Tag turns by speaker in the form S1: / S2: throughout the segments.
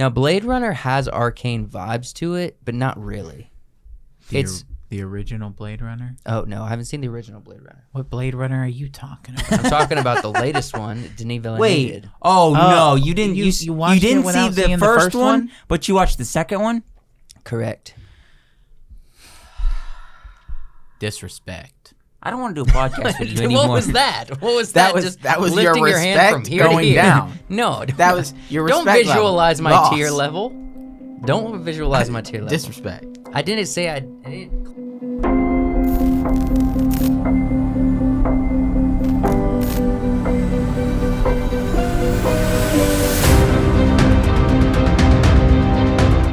S1: Now, Blade Runner has arcane vibes to it, but not really. It's
S2: the original Blade Runner?
S1: Oh, no, I haven't seen the original Blade Runner.
S2: What Blade Runner are you talking about?
S1: I'm talking about the latest one, Denis Villeneuve.
S3: Wait. Oh, no, you didn't. You didn't see the first one, but you watched the second one?
S1: Correct.
S2: Disrespect.
S3: I don't want to do a podcast with you anymore.
S1: What was that? What was that?
S2: That was
S1: lifting
S2: your
S1: hand from
S2: respect
S1: here to
S2: going
S1: here.
S2: down.
S1: No,
S2: That was your respect
S1: don't visualize
S2: level.
S1: my
S2: Loss.
S1: tier level. Don't visualize my tier level.
S2: Disrespect.
S1: I didn't say I didn't.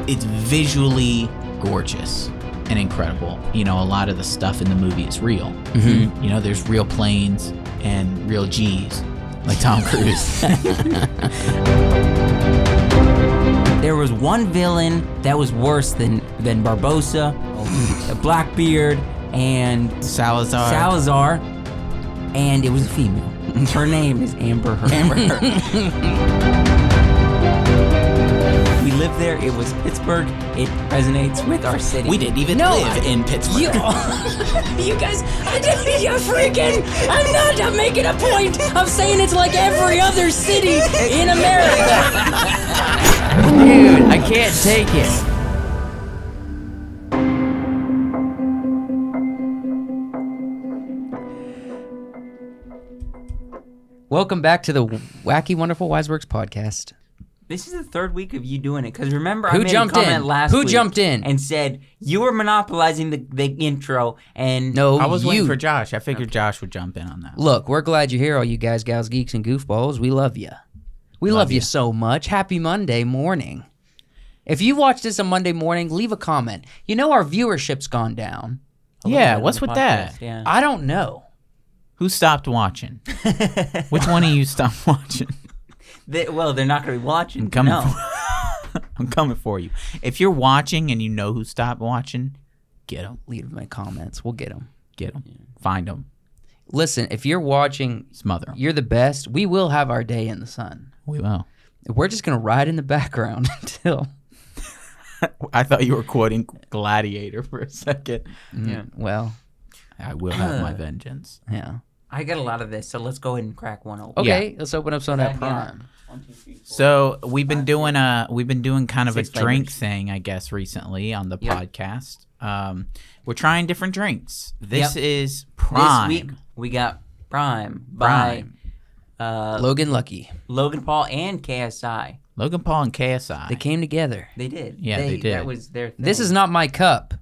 S2: It's visually gorgeous and incredible. You know, a lot of the stuff in the movie is real.
S1: Mm-hmm.
S2: You know, there's real planes and real G's, like Tom Cruise.
S3: There was one villain that was worse than Barbossa, Blackbeard, and Salazar, and it was a female. Her name is Amber Heard. We lived there. It was Pittsburgh. It resonates with our city.
S2: We didn't even live in Pittsburgh.
S3: You guys, I'm making a point of saying it's like every other city in America.
S1: Dude, I can't take it. Welcome back to the Wacky Wonderful Wiseworks podcast.
S3: This is the third week of you doing it, because remember
S1: Who
S3: I made
S1: jumped
S3: a comment
S1: in?
S3: last
S1: Who
S3: week
S1: jumped in?
S3: and said you were monopolizing the intro, and
S1: No,
S2: I was
S1: you.
S2: waiting for Josh. I figured Josh would jump in on that.
S1: Look, we're glad you're here, all you guys, gals, geeks, and goofballs. We love you. We love you so much. Happy Monday morning. If you watch this on Monday morning, leave a comment. You know our viewership's gone down.
S2: Yeah, what's with that?
S3: Yeah.
S1: I don't know.
S2: Who stopped watching? Which one of you stopped watching?
S3: They're not going to be watching.
S2: I'm coming.
S3: No.
S2: I'm coming for you. If you're watching and you know who stopped watching, get them.
S1: Leave my comments. We'll get them.
S2: Get them. Find them.
S1: Listen, if you're watching,
S2: Smother 'em.
S1: you're the best. We will have our day in the sun.
S2: We will.
S1: We're just going to ride in the background until...
S2: I thought you were quoting Gladiator for a second.
S1: Yeah. Well,
S2: I will have my vengeance.
S1: yeah.
S3: I got a lot of this, so let's go ahead and crack one open.
S1: Okay, let's open up some of that prime.
S3: 1, 2, 3, 4.
S2: So we've been doing kind of
S3: 6
S2: a drink
S3: flavors.
S2: thing, I guess, recently on the
S1: Yep.
S2: podcast. We're trying different drinks. This is Prime.
S3: This week we got Prime
S2: Prime.
S3: by
S1: Logan Lucky.
S3: Logan Paul and KSI.
S2: Logan Paul and KSI.
S1: They came together.
S3: They did.
S2: Yeah, they did.
S3: That was their thing.
S1: This is not my cup.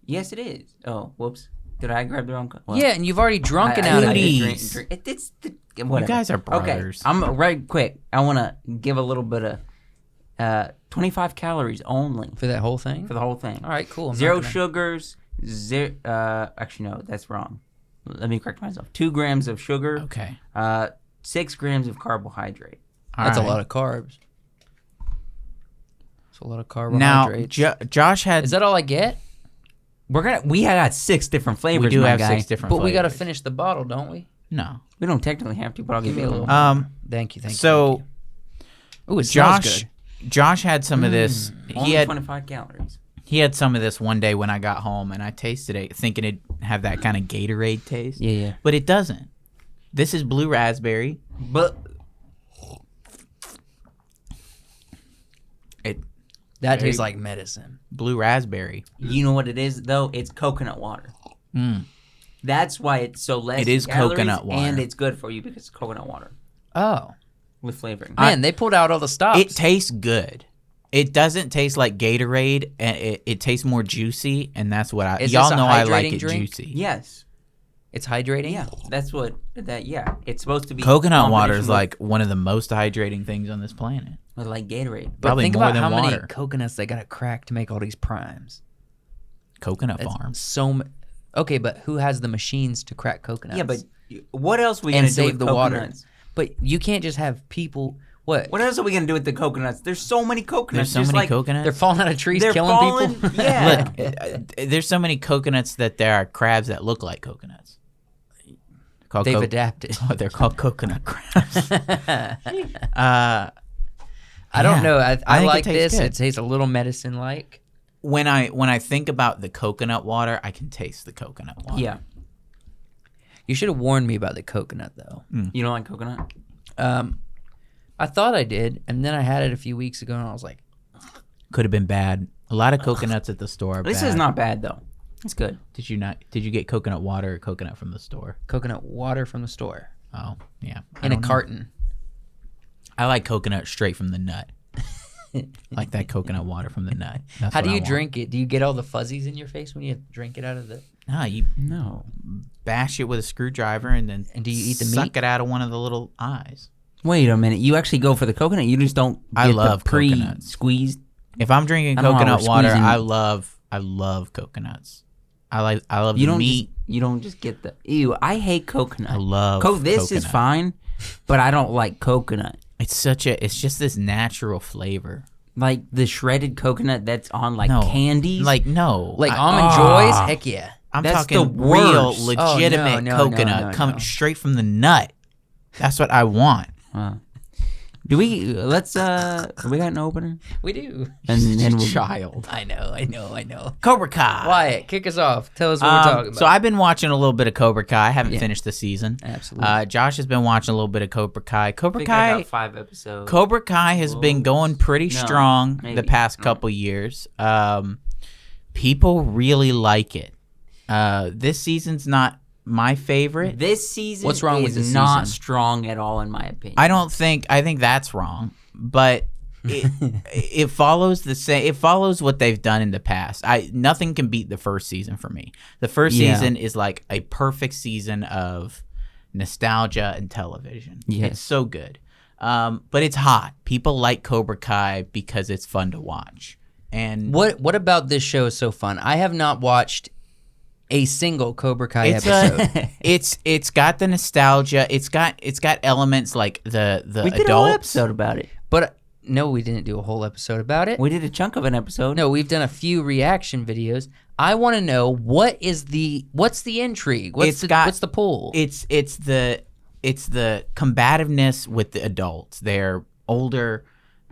S3: Yes, it is. Oh, whoops. Did I grab the wrong cup?
S1: Yeah, and you've already drunken
S3: I
S1: out of
S3: did
S1: it.
S2: Goodies.
S3: It's the
S2: you
S3: whatever.
S2: guys are brothers.
S3: Okay, I'm right quick. I want to give a little bit of 25 calories only
S1: For that whole thing?
S3: for the whole thing.
S1: All right, cool. I'm
S3: Zero
S1: not gonna-
S3: sugars. Actually, no, that's wrong. Let me correct myself. 2 grams of sugar.
S2: Okay.
S3: 6 grams of carbohydrate.
S1: That's
S2: All
S1: a
S2: right.
S1: lot of carbs. That's a lot of
S2: Now,
S1: carbohydrates.
S2: Josh had.
S1: Is that all I get?
S3: We got 6 different flavors.
S2: we do
S3: my
S2: have
S3: guy.
S2: 6 different
S1: But
S2: flavors.
S1: we got to finish the bottle, don't we?
S2: No.
S3: We don't technically have to, but I'll give you a little.
S1: Thank you.
S2: So,
S1: Ooh, it smells
S2: Josh,
S1: good.
S2: Josh had some of this.
S3: Only
S2: He had
S3: 25 calories.
S2: He had some of this one day when I got home, and I tasted it thinking it'd have that kind of Gatorade taste.
S3: Yeah.
S2: But it doesn't. This is blue raspberry.
S3: But
S1: That tastes like medicine.
S2: Blue raspberry.
S3: you know what it is, though? It's coconut water. That's why it's so less.
S2: It is
S3: calories,
S2: coconut water.
S3: and it's good for you because it's coconut water
S1: Oh.
S3: with flavoring.
S1: Man, they pulled out all the stops.
S2: It tastes good. It doesn't taste like Gatorade, and it tastes more juicy, and that's what I.
S1: Is
S2: y'all
S1: this a
S2: know I like
S1: hydrating
S2: it
S1: drink?
S2: juicy.
S3: Yes.
S1: It's hydrating?
S3: Yeah. That's what that. Yeah. It's supposed to be.
S2: Coconut water is
S3: combination
S2: like one of the most hydrating things on this planet.
S3: with like Gatorade.
S1: But
S2: Probably
S1: think
S2: more
S1: about
S2: than
S1: how many
S2: water.
S1: coconuts they got to crack to make all these primes.
S2: Coconut
S1: That's
S2: farms.
S1: Okay, but who has the machines to crack coconuts?
S3: Yeah, but what else are we
S1: and
S3: gonna do
S1: save
S3: with
S1: the water.
S3: coconuts?
S1: But you can't just have people. What?
S3: What else are we gonna do with the coconuts? There's so many coconuts.
S2: There's so many
S3: like,
S2: coconuts.
S1: They're falling out of trees,
S3: They're
S1: killing
S3: falling.
S1: people.
S3: Yeah.
S2: Look, there's so many coconuts that there are crabs that look like coconuts. Called
S1: They've adapted.
S2: Oh, they're called coconut crabs.
S1: I don't know. I
S2: think
S1: like
S2: it tastes
S1: this.
S2: good.
S1: It tastes a little medicine-like.
S2: When I think about the coconut water, I can taste the coconut water.
S3: Yeah.
S1: You should have warned me about the coconut, though.
S3: You don't like coconut?
S1: I thought I did, and then I had it a few weeks ago, and I was like,
S2: Could have been bad. A lot of coconuts at the store are
S3: This
S2: bad.
S3: is not bad though. It's good.
S2: Did you get coconut water or coconut from the store?
S1: coconut water from the store
S2: Oh, yeah.
S1: in a carton.
S2: I like coconut straight from the nut. Like that coconut water from the nut. That's
S1: How do
S2: what I
S1: you
S2: want.
S1: drink it? Do you get all the fuzzies in your face when you drink it out of the...
S2: No, you
S3: No.
S2: bash it with a screwdriver and then
S1: And do you eat the
S2: suck
S1: meat?
S2: it out of one of the little eyes.
S3: Wait a minute. You actually go for the coconut. You just don't.
S2: I
S3: get
S2: love
S3: the
S2: coconuts.
S3: squeezed.
S2: If I'm drinking
S3: I don't know how
S2: coconut
S3: we're
S2: water,
S3: squeezing-
S2: I love coconuts. I love
S3: You
S2: the
S3: don't.
S2: meat.
S3: You don't just get the. Ew. I hate coconut.
S2: I love
S3: This is
S2: coconut.
S3: fine, but I don't like coconut.
S2: It's just this natural flavor.
S3: Like the shredded coconut that's on like
S2: No.
S3: candies.
S2: Like no.
S1: Like
S2: I-
S1: Almond Joys? Heck yeah.
S2: I'm
S3: That's
S2: talking
S3: the
S2: real
S3: worst.
S2: legitimate
S1: no,
S2: coconut
S1: no.
S2: coming straight from the nut. That's what I want.
S3: Do we? Let's. We got an opener,
S1: We do.
S3: and then we'll.
S2: Child.
S1: I know.
S2: Cobra Kai.
S1: Wyatt, kick us off. Tell us what we're talking about.
S2: So I've been watching a little bit of Cobra Kai. I haven't finished the season.
S1: Absolutely.
S2: Josh has been watching a little bit of Cobra Kai.
S3: I think I got 5 episodes.
S2: Cobra Kai has been going pretty strong the
S3: maybe.
S2: past couple years. People really like it. This season's not my favorite.
S3: This season
S1: What's wrong
S3: is
S1: with this
S3: not
S1: season?
S3: strong at all, in my opinion.
S2: I think that's wrong, but it follows the same. It follows what they've done in the past. Nothing can beat the first season for me. The first season is like a perfect season of nostalgia and television.
S3: Yes.
S2: It's so good. But it's hot. People like Cobra Kai because it's fun to watch. And
S1: What about this show is so fun? I have not watched a single Cobra Kai
S2: it's
S1: episode.
S2: it's got the nostalgia. It's got elements like the
S3: we did a whole episode about it.
S1: But no, we didn't do a whole episode about it.
S3: We did a chunk of an episode.
S1: No, we've done a few reaction videos. I want to know what's the intrigue? What's the pull?
S2: It's the combativeness with the adults. They're older.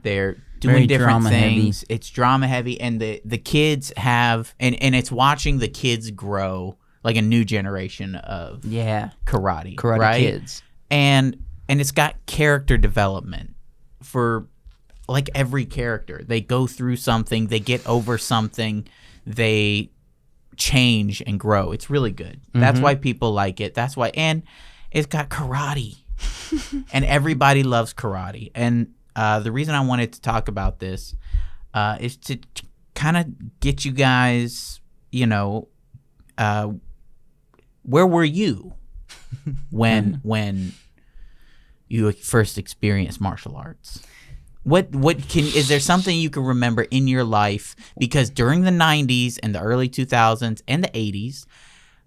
S2: They're doing
S3: Very
S2: different
S3: drama
S2: things.
S3: heavy.
S2: It's drama heavy, and the kids have and it's watching the kids grow like a new generation of karate right?
S1: kids.
S2: And it's got character development for like every character. They go through something, they get over something, they change and grow. It's really good. That's why people like it. That's why, and it's got karate, and everybody loves karate. And the reason I wanted to talk about this is to kind of get you guys, where were you when you first experienced martial arts? Is there something you can remember in your life? Because during the 90s and the early 2000s and the 80s,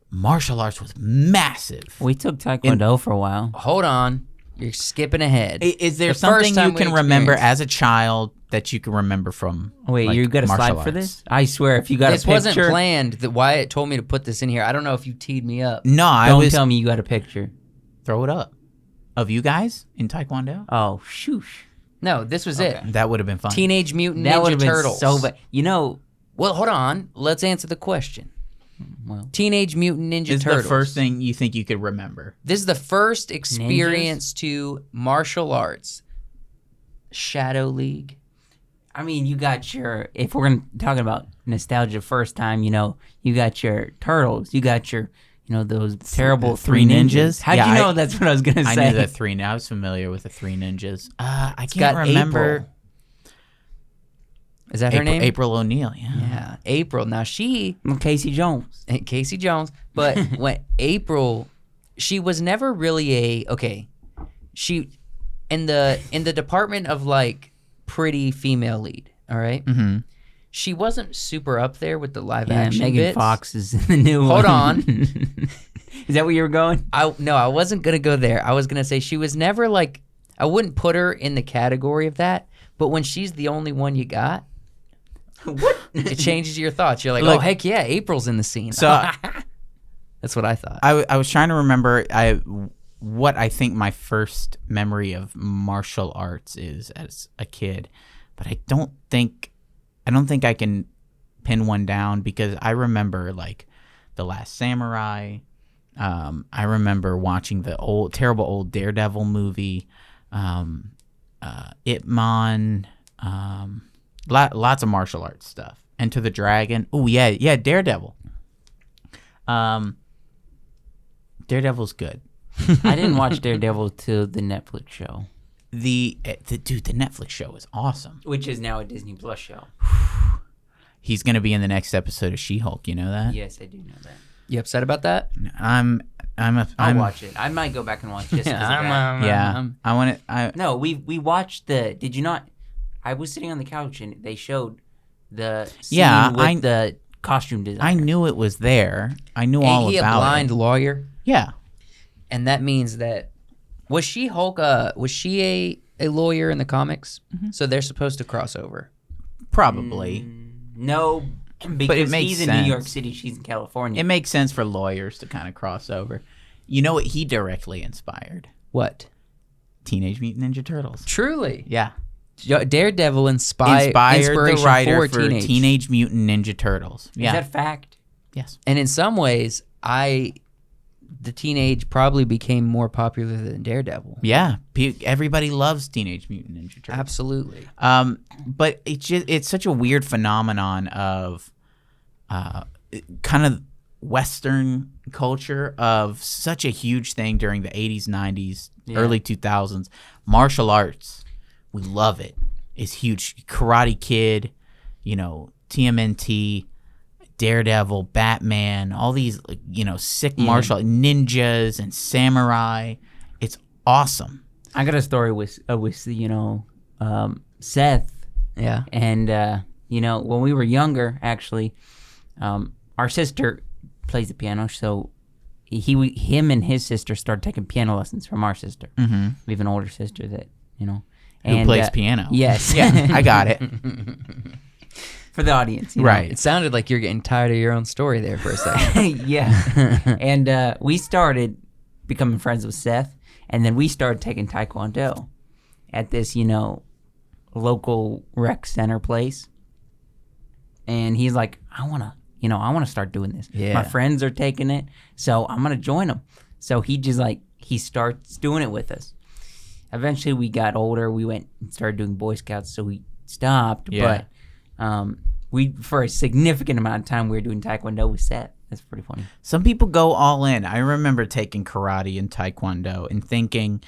S2: martial arts was massive.
S3: We took Taekwondo for a while.
S1: Hold on. You're skipping ahead.
S2: Is there
S1: The
S2: something
S1: first time
S2: you
S1: we
S2: can remember
S1: experienced-
S2: as a child that you can remember from?
S3: Wait, you got a
S2: martial
S3: slide for
S2: arts?
S3: this? I swear, if you got
S1: This
S3: a picture,
S1: wasn't planned. That Wyatt told me to put this in here. I don't know if you teed me up.
S2: No, I
S3: don't
S2: was
S3: tell me you got a picture.
S2: throw it up of you guys in Taekwondo.
S3: Oh, shoosh.
S1: No, this was it.
S2: That would have been fun.
S1: Teenage Mutant
S3: That would
S1: Ninja
S3: have been
S1: Turtles.
S3: so bad.
S1: Well, hold on. Let's answer the question.
S3: Well,
S1: Teenage Mutant Ninja
S2: is
S1: Turtles.
S2: the first thing you think you could remember?
S1: This is the first experience to martial arts. Shadow League.
S3: I mean, you got your, if we're talking about nostalgia first time, you got your Turtles. You got your, those terrible
S2: Three Ninjas?
S3: How'd
S2: Yeah,
S3: you know that's what I was going to
S2: I
S3: say?
S2: knew the three. I was familiar with the Three Ninjas. I
S1: got
S2: can't remember.
S1: April. Is that her name?
S2: April O'Neil. Yeah.
S1: Yeah, April. Now
S3: Casey Jones.
S1: Casey Jones, but when April, she was never really she in the department of like pretty female lead. All right.
S2: Mm-hmm.
S1: She wasn't super up there with the live
S3: Yeah,
S1: action
S3: Megan
S1: bits.
S3: Fox is in the new one.
S1: Hold on.
S3: Is that where you were going?
S1: I wasn't gonna go there. I was gonna say she was never like, I wouldn't put her in the category of that. But when she's the only one you got,
S3: What?
S1: it changes your thoughts. You're like,
S2: Look,
S1: oh heck yeah, April's in the scene.
S2: So
S1: that's what I thought.
S2: I was trying to remember what I think my first memory of martial arts is as a kid. but I don't think I can pin one down because I remember like The Last Samurai. I remember watching the terrible old Daredevil movie, Ip Man, lots of martial arts stuff. Enter the Dragon. Oh yeah, Daredevil. Daredevil's good.
S3: I didn't watch Daredevil till the Netflix show.
S2: The Netflix show is awesome.
S3: Which is now a Disney Plus show.
S2: He's gonna be in the next episode of She-Hulk. You know that?
S3: Yes, I do know that.
S1: You upset about that?
S2: I'll
S3: watch it. I might go back and watch just because of that.
S2: I want to.
S3: No, we watched the. Did you not? I was sitting on the couch and they showed the scene with the costume designer.
S2: I knew it was there. I knew all about it.
S1: He a blind lawyer?
S2: Yeah.
S1: And that means that was She-Hulk? Was she a lawyer in the comics? Mm-hmm. So they're supposed to cross over.
S2: Probably.
S3: No, because
S2: but it makes
S3: he's
S2: sense.
S3: in New York City, she's in California.
S2: It makes sense for lawyers to kind of cross over. You know what he directly inspired?
S1: What?
S2: Teenage Mutant Ninja Turtles.
S1: Truly?
S2: Yeah.
S1: Daredevil inspired
S2: the writer for
S1: Teenage
S2: Mutant Ninja Turtles. Yeah.
S3: Is that fact?
S2: Yes.
S1: And in some ways, the Teenage probably became more popular than Daredevil.
S2: Yeah. Everybody loves Teenage Mutant Ninja Turtles.
S1: Absolutely.
S2: But it's such a weird phenomenon of kind of Western culture of such a huge thing during the 80s, 90s, early 2000s. Martial arts. We love it. It's huge. Karate Kid, TMNT, Daredevil, Batman, all these, sick martial ninjas and samurai. It's awesome.
S3: I got a story with Seth.
S1: Yeah.
S3: And, when we were younger, actually, our sister plays the piano, so him and his sister started taking piano lessons from our sister.
S2: Mm-hmm.
S3: We have an older sister that,
S2: Who plays piano.
S3: Yes.
S2: Yeah, I got it.
S3: For the audience.
S2: Right.
S1: It sounded like you're getting tired of your own story there for a second.
S3: Yeah. And we started becoming friends with Seth, and then we started taking Taekwondo at this, local rec center place. And he's like, I want to start doing this.
S1: Yeah.
S3: My friends are taking it, so I'm going to join them. So he starts doing it with us. Eventually we got older. We went and started doing Boy Scouts, so we stopped.
S2: Yeah.
S3: But we, for a significant amount of time, we were doing Taekwondo with Seth. That's pretty funny.
S2: Some people go all in. I remember taking karate and Taekwondo and thinking,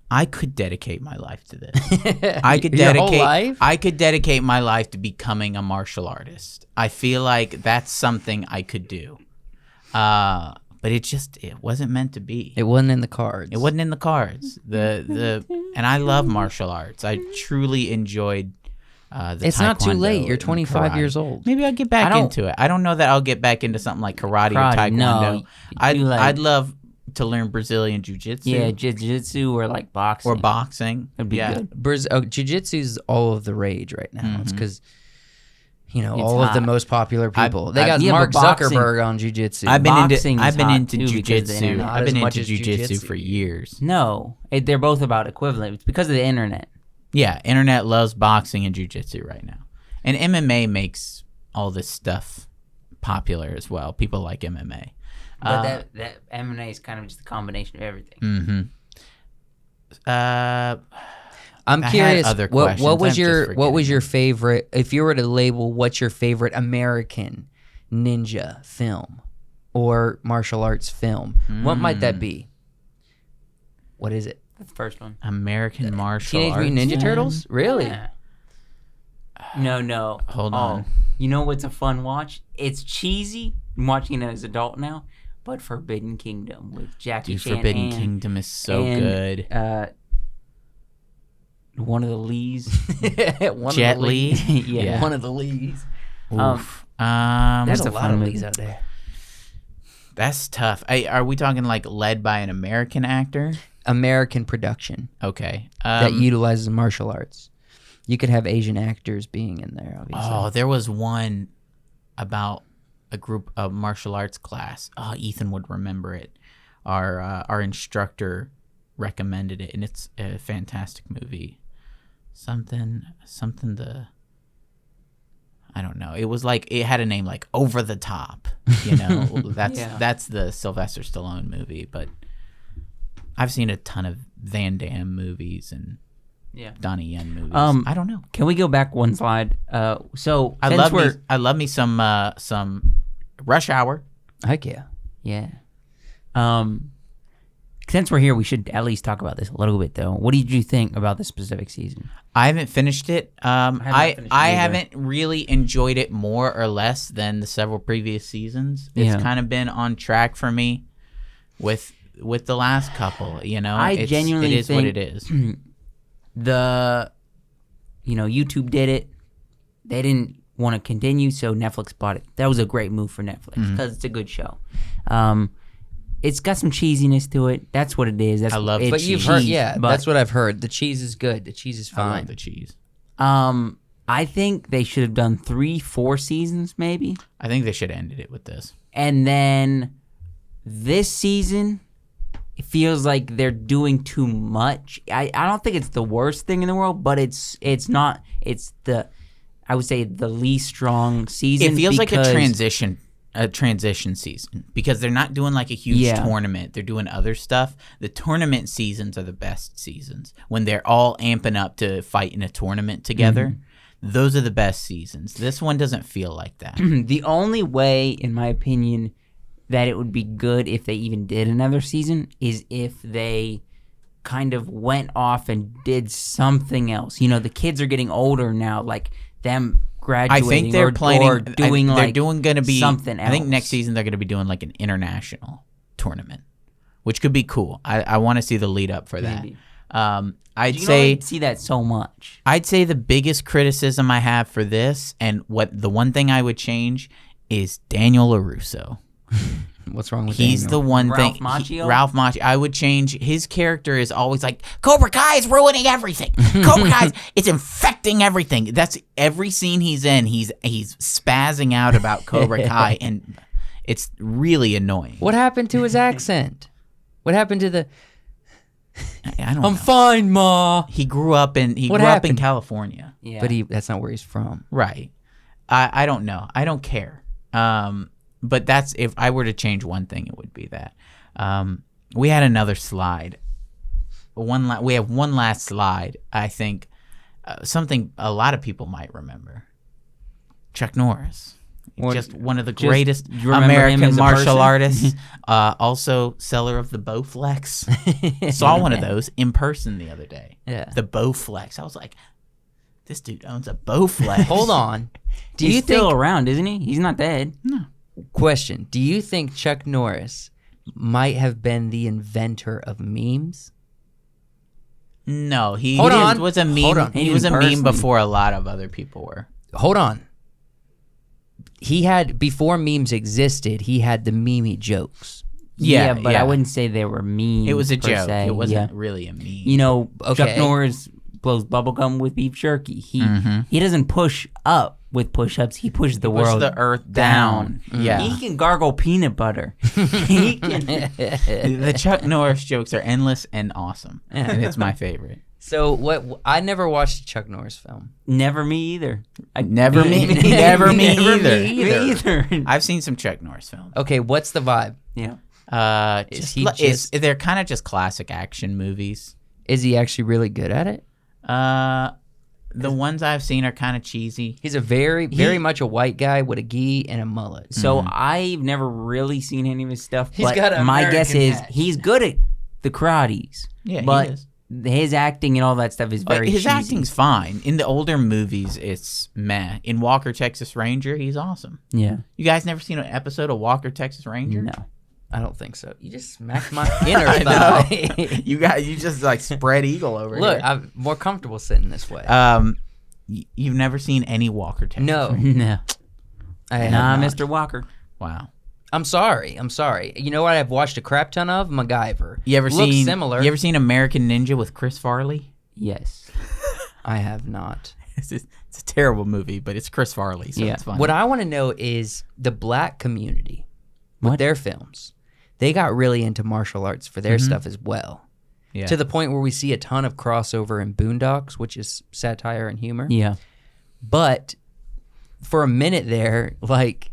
S2: I could dedicate my life to this. I could
S1: Your whole life?
S2: I could dedicate my life to becoming a martial artist. I feel like that's something I could do. But it wasn't meant to be.
S1: It wasn't in the cards.
S2: It wasn't in the cards. And I love martial arts. I truly enjoyed
S1: It's not too late.
S2: Taekwondo
S1: You're
S2: and
S1: 25
S2: karate.
S1: years old.
S2: Maybe I'll get back into it. I don't know that I'll get back into something like karate or Taekwondo.
S3: No,
S2: I'd love to learn Brazilian jiu-jitsu.
S3: Yeah, jiu-jitsu or like boxing.
S2: Or boxing.
S3: That'd be good.
S1: Jiu-jitsu is all of the rage right now.
S2: Mm-hmm.
S1: It's because, all of the most popular people. They got
S3: yeah,
S1: Mark
S3: but boxing-
S1: Zuckerberg on jiu-jitsu.
S2: I've been
S3: Boxing is hot,
S2: into
S3: too, because of the
S2: jiu-jitsu.
S3: internet.
S1: Not
S2: I've been
S1: as much
S2: into
S1: as
S2: jiu-jitsu
S1: jiu-jitsu.
S2: for years.
S3: No, they're both about equivalent. It's because of the internet.
S2: Yeah, internet loves boxing and jiu-jitsu right now. And MMA makes all this stuff popular as well. People like MMA.
S3: But that MMA is kind of just a combination of everything.
S2: Mm-hmm.
S1: I'm
S2: I
S1: curious.
S2: had other
S1: What was
S2: questions. I'm just
S1: what was
S2: forgetting.
S1: your favorite? If you were to label, what's your favorite American ninja film or martial arts film? What might that be? What is it?
S3: The first one.
S2: American martial
S1: Teenage
S2: arts.
S1: Mutant Ninja Turtles? Really?
S3: Yeah. No.
S2: Hold on.
S3: You know what's a fun watch? It's cheesy. I'm watching it as an adult now, but Forbidden Kingdom with Jackie
S2: Dude,
S3: Chan
S2: Forbidden Kingdom is so
S3: and,
S2: good.
S3: One of the Lees.
S2: Jet Li?
S3: Yeah.
S1: One of the Lees.
S2: Oof.
S1: There's
S3: That's
S1: a
S3: a
S1: lot
S3: fun
S1: of
S3: movie.
S1: Lees out there.
S2: That's tough. Are we talking like led by an American actor?
S1: American production
S2: Okay.
S1: that utilizes martial arts. You could have Asian actors being in there, obviously.
S2: Oh, there was one about a group of martial arts class. Oh, Ethan would remember it. Our instructor recommended it, and it's a fantastic movie. something the. I don't know. It was like it had a name like Over the Top. That's the Sylvester Stallone movie. But I've seen a ton of Van Damme movies and Donnie Yen movies. I don't know.
S3: Can we go back one slide? So
S2: I love me some Rush Hour.
S1: Heck yeah.
S3: Yeah. Since we're here, we should at least talk about this a little bit, though. What did you think about this specific season?
S2: I haven't finished it. I
S3: either.
S2: haven't really enjoyed it more or less than the several previous seasons.
S3: Yeah.
S2: It's kind of been on track for me with the last couple.
S3: I genuinely
S2: it is
S3: think
S2: what it is.
S3: YouTube did it. They didn't want to continue, so Netflix bought it. That was a great move for Netflix because it's a good show. It's got some cheesiness to it. That's what it is.
S2: I love it.
S1: But you've heard, that's what I've heard. The cheese is good. The cheese is fine.
S2: I love the cheese.
S3: I think they should have done 3-4 seasons, maybe.
S2: I think they should have ended it with this.
S3: And then this season, it feels like they're doing too much. I don't think it's the worst thing in the world, but it's not. It's I would say the least strong season.
S2: It feels like a transition season because they're not doing like a huge tournament. They're doing other stuff. The tournament seasons are the best seasons when they're all amping up to fight in a tournament together. Mm-hmm. Those are the best seasons. This one doesn't feel like that.
S3: The only way, in my opinion, that it would be good if they even did another season is if they kind of went off and did something else. The kids are getting older now, like them graduating.
S2: I think they're planning
S3: or doing
S2: they're doing going to be
S3: something else.
S2: I think next season they're going to be doing like an international tournament, which could be cool. I want to see the lead up for that.
S3: Maybe.
S2: I'd say
S3: see that so much.
S2: I'd say the biggest criticism I have for this, and the one thing I would change is Daniel LaRusso.
S1: What's wrong with
S2: He's
S1: Daniel?
S2: the one
S3: Ralph
S2: thing.
S3: Macchio?
S2: Ralph Macchio. I would change. His character is always like, Cobra Kai is ruining everything. Cobra Kai, it's infecting everything. That's every scene he's in. He's spazzing out about Cobra Kai, and it's really annoying.
S1: What happened to his accent? What happened to the?
S2: I don't
S1: I'm
S2: know.
S1: fine, Ma.
S2: He grew up in California.
S3: Yeah.
S1: But that's not where he's from.
S2: Right. I don't know. I don't care. But that's if I were to change one thing, it would be that. We had another slide. We have one last slide. I think something a lot of people might remember. Chuck Norris, just one of the greatest American martial artists. Also seller of the Bowflex. Saw one of those in person the other day.
S1: Yeah.
S2: The Bowflex. I was like, this dude owns a Bowflex.
S1: Hold on.
S3: He's still around, isn't he? He's not dead.
S2: No.
S1: Question: do you think Chuck Norris might have been the inventor of memes?
S2: No, he
S1: Hold on.
S2: was a meme.
S1: Hold on.
S2: He was a meme
S3: Personally.
S2: before a lot of other people were.
S1: Hold on. He had, before memes existed, he had the memey jokes.
S2: Yeah,
S3: but I wouldn't say they were memes.
S2: It was a
S3: per
S2: joke.
S3: se.
S2: It wasn't really a meme.
S1: Okay.
S3: Chuck Norris blows bubblegum with beef jerky. He doesn't push up with push-ups. He pushes the world
S2: the earth down. Yeah.
S3: He can gargle peanut butter. He can.
S2: The Chuck Norris jokes are endless and awesome, and it's my favorite.
S1: So what? I never watched a Chuck Norris film.
S3: Never me either.
S2: Never me either.
S3: Me either.
S2: I've seen some Chuck Norris films.
S1: Okay, what's the vibe?
S3: Yeah.
S2: They're kind of just classic action movies.
S1: Is he actually really good at it?
S2: The ones I've seen are kind of cheesy.
S1: He's a very much a white guy with a gi and a mullet.
S3: So I've never really seen any of his stuff.
S1: He's
S3: but
S1: got an
S3: my guess
S1: American
S3: is
S1: patch.
S3: he's good at the karates.
S2: Yeah,
S3: but
S2: he is.
S3: his acting and all that stuff is very
S2: His
S3: cheesy.
S2: acting's fine. In the older movies, it's meh. In Walker, Texas Ranger, he's awesome.
S3: Yeah.
S2: You guys never seen an episode of Walker, Texas Ranger?
S3: No.
S1: I don't think so. You just smacked my inner thigh.
S2: You just like spread eagle over
S1: Look,
S2: here.
S1: I'm more comfortable sitting this way.
S2: You've never seen any Walker, Texas
S1: No.
S2: Ranger?
S3: No.
S1: I have
S3: Nah,
S1: not.
S3: Mr. Walker.
S2: Wow.
S1: I'm sorry. You know what I've watched a crap ton of? MacGyver.
S2: You ever
S1: Looks
S2: seen
S1: similar.
S2: You ever seen American Ninja with Chris Farley?
S3: Yes.
S1: I have not.
S2: It's a terrible movie, but it's Chris Farley, so
S3: Yeah.
S2: it's fun.
S1: What I want to know is the black community with
S3: What?
S1: their films. They got really into martial arts for their stuff as well.
S2: Yeah.
S1: To the point where we see a ton of crossover in Boondocks, which is satire and humor.
S3: Yeah.
S1: But for a minute there, like,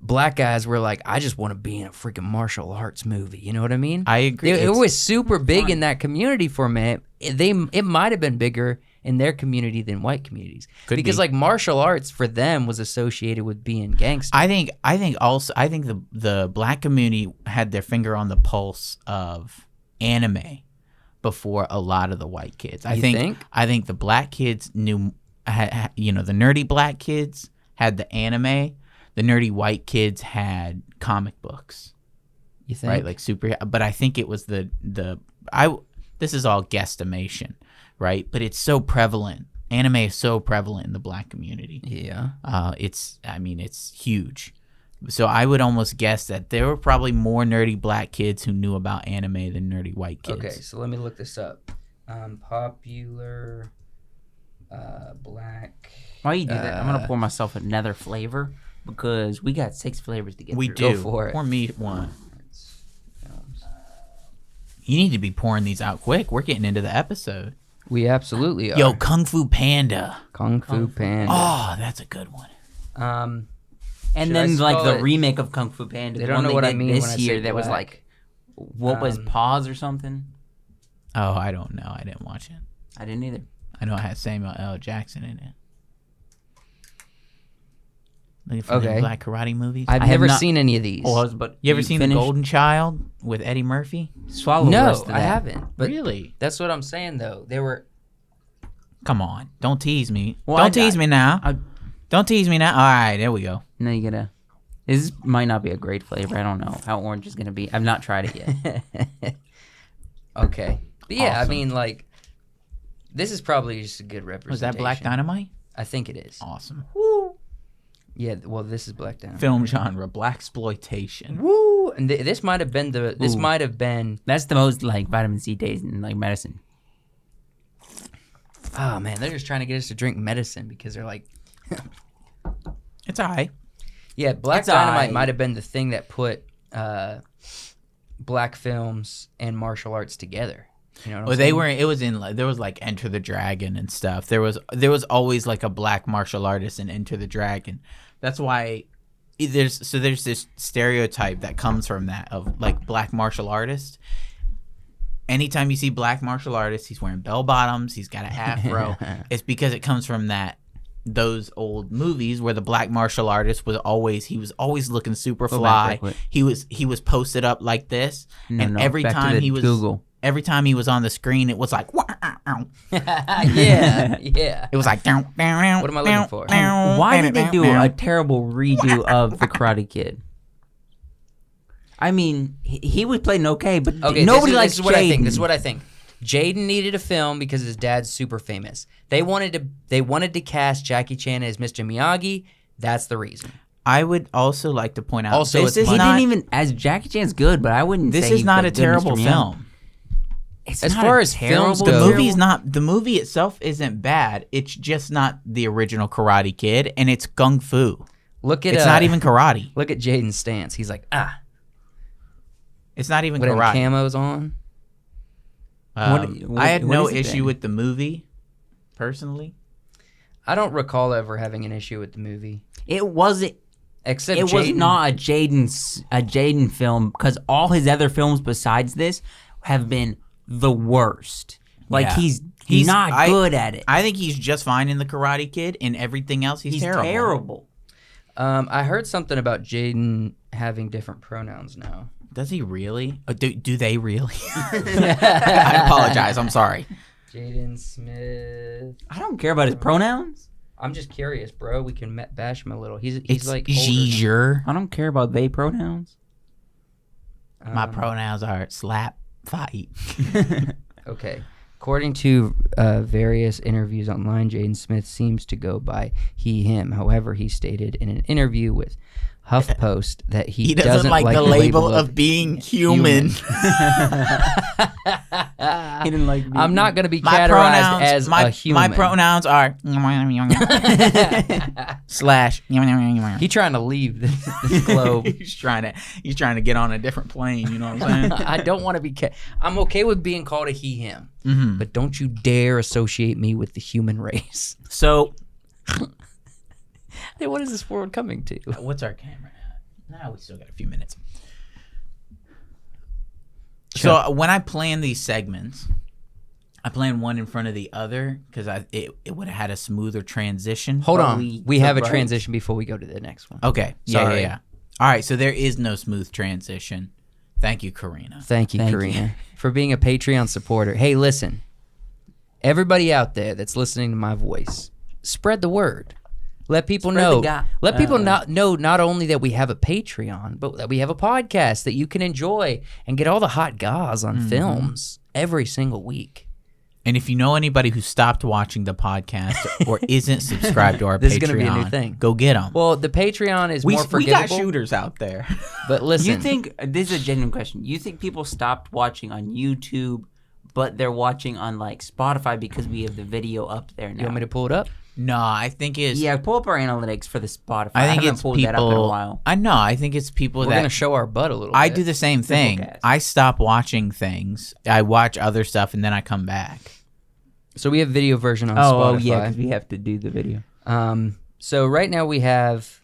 S1: black guys were like, I just want to be in a freaking martial arts movie. You know what I mean?
S2: I agree.
S1: It was super big in that community for a minute. It might have been bigger in their community than white communities. Because like martial arts for them was associated with being gangster.
S2: I think the black community had their finger on the pulse of anime before a lot of the white kids. I think the black kids knew, the nerdy black kids had the anime. The nerdy white kids had comic books.
S1: You think?
S2: Right, like super. But I think it was this is all guesstimation, right? But it's so prevalent. Anime is so prevalent in the black community.
S1: Yeah.
S2: It's huge. So I would almost guess that there were probably more nerdy black kids who knew about anime than nerdy white kids.
S1: Okay, so let me look this up. Popular black.
S3: While you do that, I'm gonna pour myself another flavor because we got 6 flavors to get
S2: We
S3: through.
S2: do.
S1: Go for it.
S2: Pour me one. You need to be pouring these out quick. We're getting into the episode.
S1: We absolutely are.
S2: Yo, Kung Fu Panda.
S1: Kung Fu Panda.
S2: Oh, that's a good one.
S3: And
S1: Should
S3: then
S1: I
S3: like
S1: spell
S3: the
S1: it?
S3: remake of Kung Fu Panda.
S1: They
S3: the
S1: don't
S3: one
S1: know what I
S3: did
S1: mean when
S3: this
S1: I
S3: year
S1: say
S3: that was
S1: black.
S3: like, what was Pause or something?
S2: Oh, I don't know. I didn't watch it.
S3: I didn't either.
S2: I know it had Samuel L. Jackson in it. Looking for
S1: Okay.
S2: the black karate movies.
S1: I've
S3: I have
S1: never
S3: not-
S1: seen any of these.
S3: But
S2: you ever seen
S3: finished?
S2: The Golden Child with Eddie Murphy?
S3: Swallow the
S1: No,
S3: rest of
S1: I
S3: that.
S1: haven't. But
S2: Really?
S1: that's what I'm saying, though. They were...
S2: Come on. Don't tease me.
S3: Well,
S2: Don't tease me now. Don't tease me now. All right, there we go.
S3: No, you gotta. This might not be a great flavor. I don't know how orange is gonna be. I've not tried it yet.
S1: Okay. But yeah,
S2: Awesome.
S1: I mean, like, this is probably just a good representation.
S2: Was that Black Dynamite?
S1: I think it is.
S2: Awesome.
S1: Yeah, well, this is Black Dynamite.
S2: Film genre, blaxploitation.
S1: Woo! And this might have been the... This
S3: Ooh.
S1: might have been...
S3: That's the most like vitamin C taste in like medicine.
S1: Oh, man, they're just trying to get us to drink medicine because they're like...
S2: It's all right.
S1: Yeah, Black
S3: It's
S1: Dynamite
S3: aight.
S1: might have been the thing that put black films and martial arts together. You know what I'm
S2: Well,
S1: saying?
S2: they were. It was in. There was like Enter the Dragon and stuff. There was always like a black martial artist in Enter the Dragon. That's why there's this stereotype that comes from that of like black martial artist. Anytime you see black martial artist, he's wearing bell bottoms. He's got an afro. It's because it comes from those old movies where the black martial artist was always looking super
S3: Go
S2: fly.
S3: back real quick.
S2: He was posted up like this, and every
S3: back to
S2: time
S3: the
S2: he was
S3: Google.
S2: every time he was on the screen, it was like
S1: yeah, yeah.
S2: it was like what
S1: am I looking for?
S3: Why did they do a terrible redo of the Karate Kid? I mean, he was playing okay, but
S1: Okay,
S3: nobody
S1: this
S3: likes
S1: is what I think.
S3: Jaden.
S1: This is what I think. Jaden needed a film because his dad's super famous. They wanted to cast Jackie Chan as Mr. Miyagi. That's the reason.
S2: I would also like to point out
S1: Also,
S2: this
S1: it's
S2: is
S3: He
S2: not
S3: didn't even as Jackie Chan's good, but I wouldn't.
S2: this
S3: say
S2: is
S3: he's
S2: not
S3: the
S2: a
S3: good
S2: terrible
S3: Mr. Miyagi.
S2: film.
S3: It's
S1: As
S3: not
S1: far
S3: a
S1: as
S3: terrible
S1: films
S2: The
S1: go-
S2: movie's not the movie itself isn't bad. It's just not the original Karate Kid, and it's kung fu.
S1: Look at
S2: It's not even karate.
S1: Look at Jaden's stance. He's like,
S2: It's not even
S1: whatever
S2: karate.
S1: camos on.
S3: What
S2: I had no
S3: is it
S2: issue
S3: then?
S2: with the movie, personally.
S1: I don't recall ever having an issue with the movie,
S3: It wasn't.
S1: except
S3: It was
S1: Jaden.
S3: not a Jaden film because all his other films besides this have been the worst. Like
S2: Yeah.
S3: he's not good at it.
S2: I think he's just fine in the Karate Kid, and everything else he's terrible.
S1: I heard something about Jaden having different pronouns now.
S2: Does he really? Do they really? I apologize. I'm sorry.
S1: Jaden Smith.
S3: I don't care about his pronouns.
S1: I'm just curious, bro. We can bash him a little. He's
S2: It's
S1: like older.
S2: Giger.
S3: I don't care about they pronouns.
S2: My pronouns are slap, fight.
S1: Okay. According to various interviews online, Jaden Smith seems to go by he, him. However, he stated in an interview with HuffPost that he
S2: doesn't like the label of being human.
S3: He didn't like.
S1: I'm not going to be categorized as a human.
S2: My pronouns are slash.
S1: He's trying to leave this globe.
S2: He's trying to get on a different plane. You know what I'm saying?
S1: I don't want to be. I'm okay with being called a he/him, but don't you dare associate me with the human race.
S3: So,
S1: hey, what is this world coming to?
S2: What's our camera at? Nah, we still got a few minutes.
S1: Sure.
S2: So when I plan these segments, I plan one in front of the other because it would have had a smoother transition.
S1: Hold on, we have a transition before we go to the next one.
S2: Okay.
S1: Sorry.
S2: Yeah. All right, so there is no smooth transition. Thank you, Karina.
S1: Thank you, Karina, for being a Patreon supporter. Hey, listen, everybody out there that's listening to my voice, spread the word. Let people know. Let people know not only that we have a Patreon, but that we have a podcast that you can enjoy and get all the hot goss on films every single week.
S2: And if you know anybody who stopped watching the podcast or isn't subscribed to our
S1: This
S2: Patreon,
S1: is gonna be a new thing.
S2: Go get them.
S1: Well, the Patreon is more forgivable.
S2: We got shooters out there.
S1: But listen.
S3: you think this is a genuine question? You think people stopped watching on YouTube, but they're watching on like Spotify because we have the video up there now?
S1: You want me to pull it up?
S2: No, I think it's...
S3: Yeah, pull up our analytics for the Spotify.
S2: I think
S3: haven't
S2: it's
S3: pulled
S2: people...
S3: that up in a while.
S2: I know. I think it's people
S1: We're
S2: that...
S1: going to show our butt a little bit.
S2: I do the same thing.
S3: Simplecast.
S2: I stop watching things. I watch other stuff, and then I come back.
S1: So we have video version on Spotify.
S3: Oh, yeah, because we have to do the video.
S1: So right now we have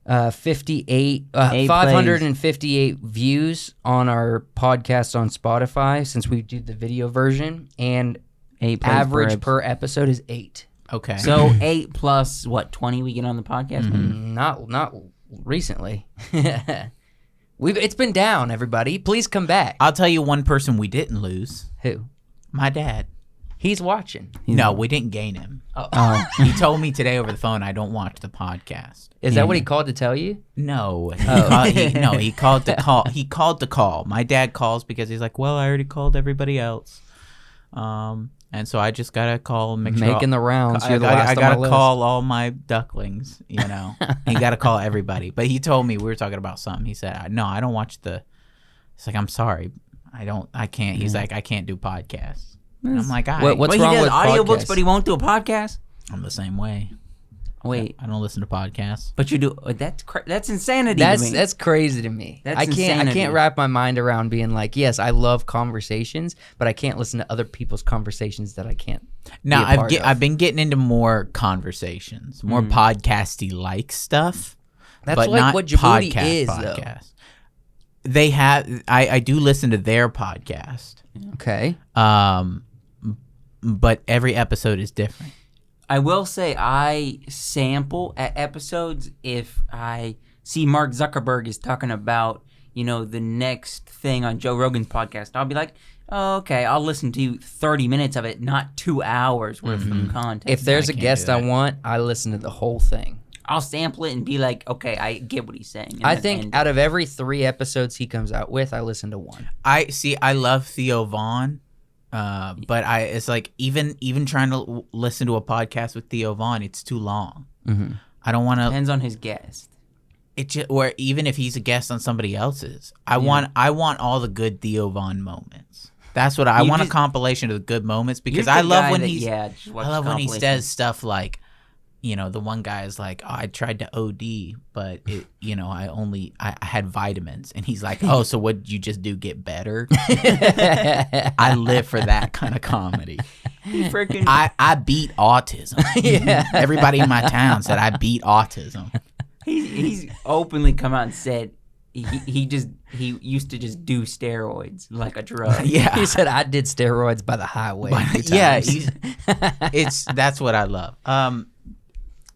S1: 558 views on our podcast on Spotify since we do the video version, and average per episode is 8.
S2: Okay.
S3: So 8 plus, what, 20 we get on the podcast?
S1: Not recently. It's been down, everybody. Please come back.
S2: I'll tell you one person we didn't lose.
S1: Who?
S2: My dad.
S1: He's watching.
S2: No, we didn't gain him. He told me today over the phone I don't watch the podcast.
S1: Is that what he called to tell you?
S2: No. He called to call. He called to call. My dad calls because he's like, well, I already called everybody else. And so I just gotta call and make sure
S1: making the rounds. You're the last
S2: I
S1: on
S2: gotta
S1: my list.
S2: call all my ducklings. You know, you gotta call everybody. But he told me we were talking about something. He said, "No, I don't watch the." It's like, I'm sorry, I can't. He's like, I can't do podcasts. And I'm like,
S1: what's wrong with
S3: audiobooks,
S1: podcasts?
S3: but he won't do a podcast?
S2: I'm the same way.
S3: Wait,
S2: I don't listen to podcasts.
S3: but you do. That's insanity to me.
S1: That's crazy to me.
S3: That's
S1: I
S3: insanity.
S1: can't wrap my mind around being like, yes, I love conversations, but I can't listen to other people's conversations that I can't.
S2: Now
S1: be a part of.
S2: I've been getting into more conversations, more podcasty like stuff.
S1: That's
S2: but
S1: like
S2: not
S1: what Djibouti
S2: podcast
S1: is,
S2: podcast. They have. I do listen to their podcast.
S1: though. Okay.
S2: But every episode is different.
S3: I will say I sample at episodes if I see Mark Zuckerberg is talking about, the next thing on Joe Rogan's podcast. I'll be like, oh, okay, I'll listen to 30 minutes of it, not 2 hours worth of content.
S1: If there's a
S2: can't
S1: guest
S2: do
S1: I
S2: that.
S1: want, I listen to the whole thing.
S3: I'll sample it and be like, okay, I get what he's saying. and
S1: I
S3: then
S1: think
S3: end
S1: out of every 3 episodes he comes out with, I listen to 1.
S2: I love Theo Vaughn. But it's like even trying to listen to a podcast with Theo Vaughn, it's too long.
S1: Mm-hmm.
S2: I don't want to.
S3: Depends on his guest.
S2: Or even if he's a guest on somebody else's, I want all the good Theo Vaughn moments. That's what I want a compilation of the good moments because I love when he's. I love when he says stuff like, the one guy is like, oh, I tried to OD, but it, I had vitamins, and he's like, oh, so what did you just do? Get better? I live for that kind of comedy. I beat autism.
S3: Yeah.
S2: Everybody in my town said I beat autism.
S3: He's openly come out and said he used to just do steroids like a drug.
S2: Yeah,
S1: He said, I did steroids by the highway. a few
S2: yeah,
S1: times."
S2: that's what I love.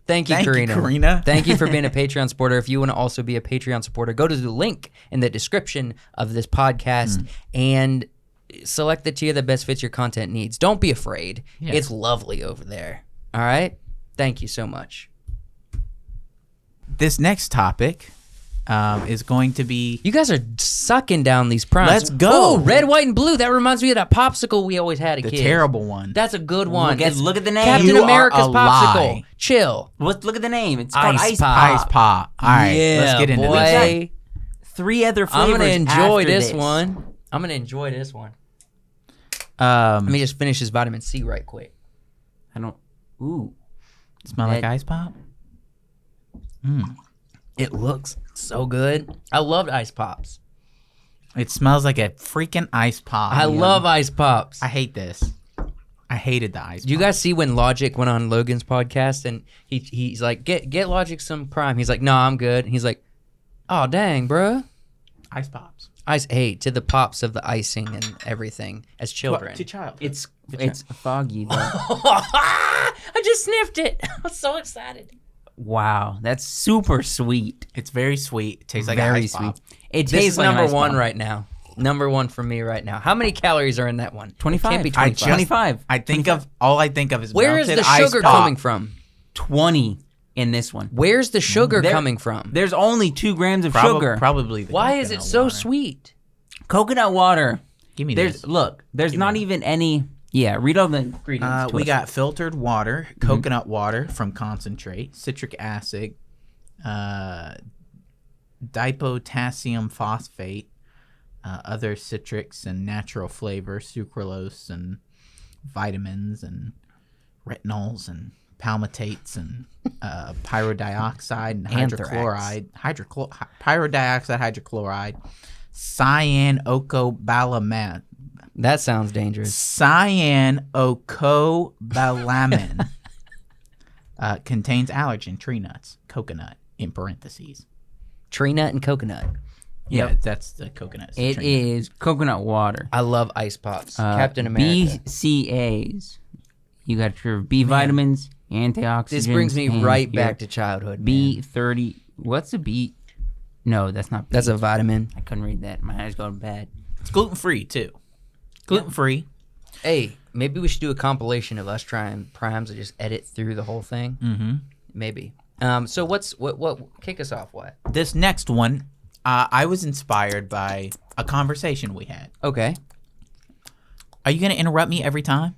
S1: Thank you,
S2: Thank you,
S1: Karina.
S2: Karina.
S1: Thank you for being a Patreon supporter. If you want to also be a Patreon supporter, go to the link in the description of this podcast and select the tier that best fits your content needs. Don't be afraid.
S2: Yeah.
S1: It's lovely over there. All right? Thank you so much.
S2: This next topic is going to be.
S1: You guys are sucking down these primes.
S2: Let's go.
S1: Oh, red, white, and blue. That reminds me of that popsicle we always had at
S2: The
S1: kids.
S2: terrible one.
S1: That's a good one.
S3: Look at the name.
S1: Captain
S2: You
S1: America's
S2: are a
S1: popsicle.
S2: lie.
S1: Chill.
S3: Look at the name. It's called
S1: Ice
S3: Ice
S1: Pop.
S3: Pop.
S2: Ice Pop. All right,
S1: Yeah,
S2: let's get into
S1: boy.
S2: this.
S3: 3 other
S1: I'm
S3: flavors.
S1: gonna enjoy
S3: after
S1: this one. I'm gonna enjoy this one. Let me just finish this vitamin C right quick.
S3: I don't. Ooh.
S2: Smell like Ice Pop?
S1: It looks so good. I loved Ice Pops.
S2: It smells like a freaking Ice Pop.
S1: I love Ice Pops.
S2: I hate this. I hated the Ice Pop.
S1: Do you guys see when Logic went on Logan's podcast and he's like, get Logic some Prime. He's like, no, I'm good. And he's like, oh dang, bro.
S2: Ice Pops.
S1: Hey, to the pops of the icing and everything as children.
S2: To child.
S3: It's foggy though.
S1: I just sniffed it. I'm so excited.
S3: Wow, that's super sweet.
S2: It's very sweet. It tastes like
S3: Very
S2: Ice
S3: sweet.
S2: Pop.
S3: It
S1: This
S3: tastes
S1: is
S3: like
S1: number
S3: Ice
S1: one
S3: Pop.
S1: right now. Number one for me right now. How many calories are in that one?
S3: 25.
S1: It can't be
S3: I
S1: 25.
S3: 25.
S2: All I think of is
S1: Where is
S2: melted
S1: the
S2: Ice
S1: sugar
S2: Pop.
S1: coming from?
S3: 20 in this one.
S1: Where's the sugar
S3: There-
S1: coming from?
S3: There's only 2 grams of sugar.
S2: Probably. The
S1: Why is it
S2: coconut
S1: so
S2: water.
S1: sweet?
S3: Coconut water.
S2: Give me
S3: There's
S2: this.
S3: There's not even any. Yeah, read all the ingredients. to
S2: We
S3: us.
S2: got filtered water, coconut water from concentrate, citric acid, dipotassium phosphate, other citrics and natural flavor, sucralose and vitamins and retinols and palmitates and pyrodioxide and
S1: Anthrax.
S2: pyrodioxide, hydrochloride, cyanocobalamin.
S1: That sounds dangerous.
S2: Cyanocobalamin contains allergen, tree nuts, coconut in parentheses.
S1: Tree nut and coconut.
S2: Yeah,
S3: Yep.
S2: that's the coconut.
S3: It is coconut water.
S1: I love Ice Pops. Captain America.
S3: BCAAs. You got your B vitamins, antioxidants.
S1: This brings me
S3: and
S1: right
S3: your
S1: back to childhood. man.
S3: B30. What's a B? No, that's not. B.
S1: That's a vitamin.
S3: I couldn't read that. My eyes going bad.
S2: It's gluten free too. Gluten free.
S1: Hey, maybe we should do a compilation of us trying primes and just edit through the whole thing.
S2: Mm-hmm.
S1: Maybe. So what kick us off? What?
S2: This next one, I was inspired by a conversation we had.
S1: Okay.
S2: Are you going to interrupt me every time?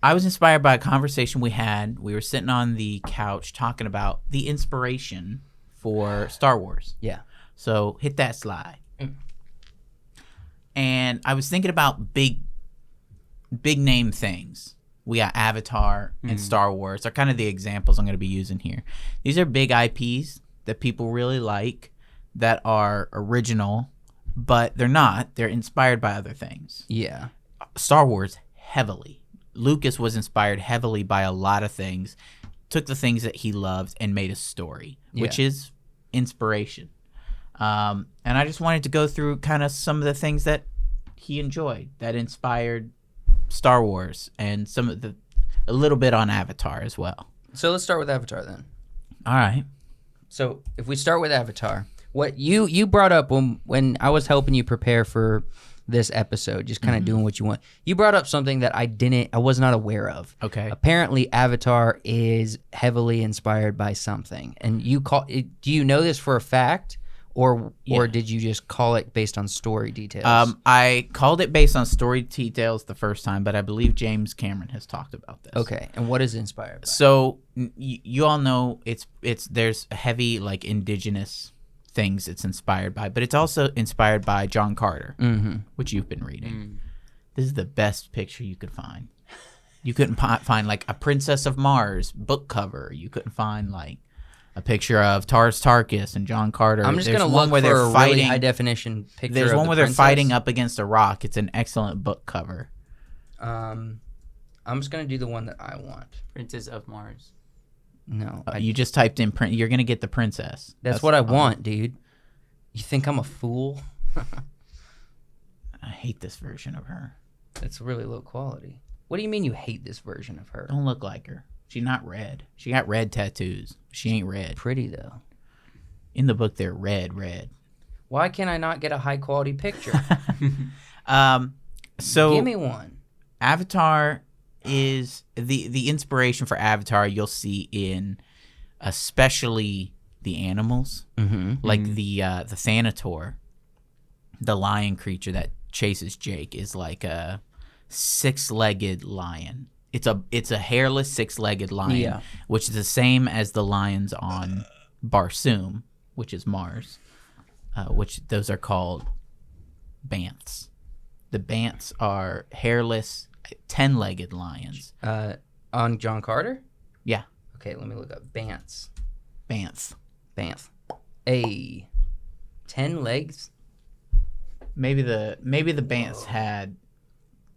S2: I was inspired by a conversation we had. We were sitting on the couch talking about the inspiration for Star Wars.
S1: Yeah.
S2: So hit that slide. And I was thinking about big name things. We got Avatar and Star Wars are kind of the examples I'm going to be using here. These are big IPs that people really like, that are original, but they're not. They're inspired by other things.
S1: Yeah.
S2: Star Wars, heavily. Lucas was inspired heavily by a lot of things, took the things that he loved and made a story, which is inspiration. And I just wanted to go through kind of some of the things that he enjoyed that inspired Star Wars, and a little bit on Avatar as well.
S1: So let's start with Avatar then.
S2: All right.
S1: So if we start with Avatar, what you brought up when I was helping you prepare for this episode, just kind of doing what you want, you brought up something that I was not aware of.
S2: Okay.
S1: Apparently, Avatar is heavily inspired by something, and do you know this for a fact, or did you just call it based on story details?
S2: I called it based on story details the first time, but I believe James Cameron has talked about this.
S1: Okay, and what is it inspired by?
S2: So you all know there's heavy like indigenous things it's inspired by, but it's also inspired by John Carter, which you've been reading. This is the best picture you could find. You couldn't find like a Princess of Mars book cover. You couldn't find like a picture of Tars Tarkas and John Carter.
S1: I'm just
S2: There's
S1: gonna
S2: one
S1: look
S2: where
S1: for
S2: they're
S1: a
S2: fighting.
S1: really high definition picture.
S2: There's
S1: of
S2: one
S1: the
S2: where they're
S1: princess.
S2: fighting up against a rock. It's an excellent book cover.
S1: I'm just gonna do the one that I want.
S3: Princess of Mars.
S1: No,
S2: You just typed in print. You're gonna get the princess.
S1: that's what I want, dude. You think I'm a fool?
S2: I hate this version of her.
S1: It's really low quality. What do you mean you hate this version of her?
S2: Don't look like her. She's not red. She got red tattoos. She ain't red.
S1: Pretty though.
S2: In the book, they're red.
S1: Why can I not get a high quality picture?
S2: So
S1: Give me one.
S2: Avatar is the inspiration for Avatar. You'll see in especially the animals. Like the Thanator, the lion creature that chases Jake, is like a 6-legged lion. It's a hairless 6-legged lion, which is the same as the lions on Barsoom, which is Mars, which those are called banths. The banths are hairless 10-legged lions.
S1: On John Carter?
S2: Yeah.
S1: Okay, let me look up banths.
S2: Banth.
S1: 10 legs?
S2: Maybe the banths had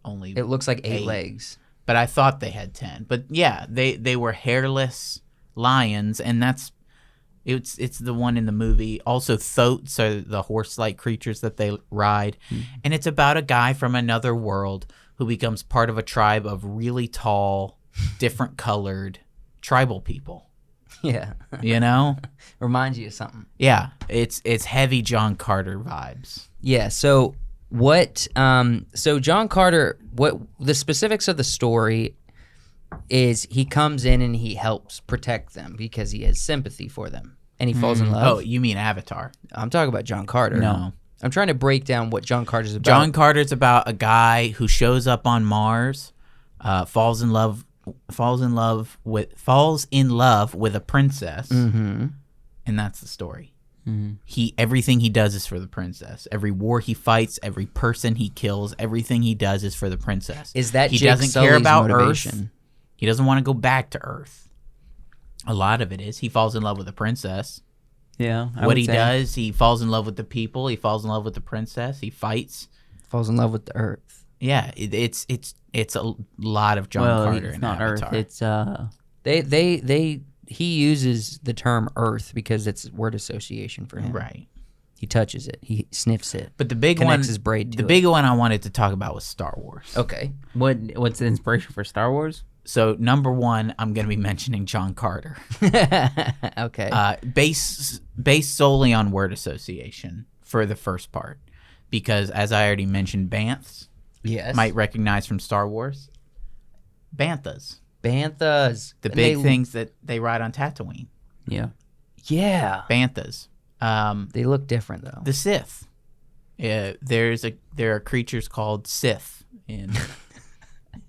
S2: only
S1: It looks like 8 legs.
S2: But I thought they had 10. But yeah, they were hairless lions, and it's the one in the movie. Also, thoats are the horse-like creatures that they ride. And it's about a guy from another world who becomes part of a tribe of really tall, different colored tribal people.
S1: Yeah.
S2: You know?
S1: Reminds you of something.
S2: Yeah. It's heavy John Carter vibes.
S1: Yeah, so so John Carter, what the specifics of the story is, he comes in and he helps protect them because he has sympathy for them, and he falls in love.
S2: Oh, you mean Avatar?
S1: I'm talking about John Carter.
S2: No.
S1: I'm trying to break down what John Carter's about.
S2: John Carter's about a guy who shows up on Mars, falls in love with a princess, and that's the story. Everything he does is for the princess. Every war he fights, every person he kills, everything he does is for the princess.
S1: Is that
S2: he
S1: Jake
S2: doesn't
S1: Sully's
S2: care about
S1: motivation?
S2: Earth. He doesn't want to go back to Earth. A lot of it is he falls in love with the princess.
S3: Yeah.
S2: What he does, he falls in love with the people. He falls in love with the princess. He fights.
S1: Falls in love with the Earth.
S2: Yeah, it's a lot of John Carter
S3: it's
S2: in
S3: not
S2: Avatar.
S3: Earth. It's
S1: He uses the term Earth because it's word association for him.
S2: Right.
S1: He touches it. He sniffs it.
S2: But the big
S1: connects
S2: one,
S1: his braid to
S2: the
S1: it.
S2: big one I wanted to talk about was Star Wars.
S1: Okay.
S3: what's the inspiration for Star Wars?
S2: So number one, I'm going to be mentioning John Carter.
S1: Okay.
S2: Based solely on word association for the first part, because as I already mentioned, banths.
S1: Yes.
S2: Might recognize from Star Wars. Banthas.
S1: Banthas.
S2: The big things that they ride on Tatooine.
S3: Yeah.
S1: Yeah.
S2: Banthas.
S1: They look different though.
S2: The Sith. There are creatures called Sith in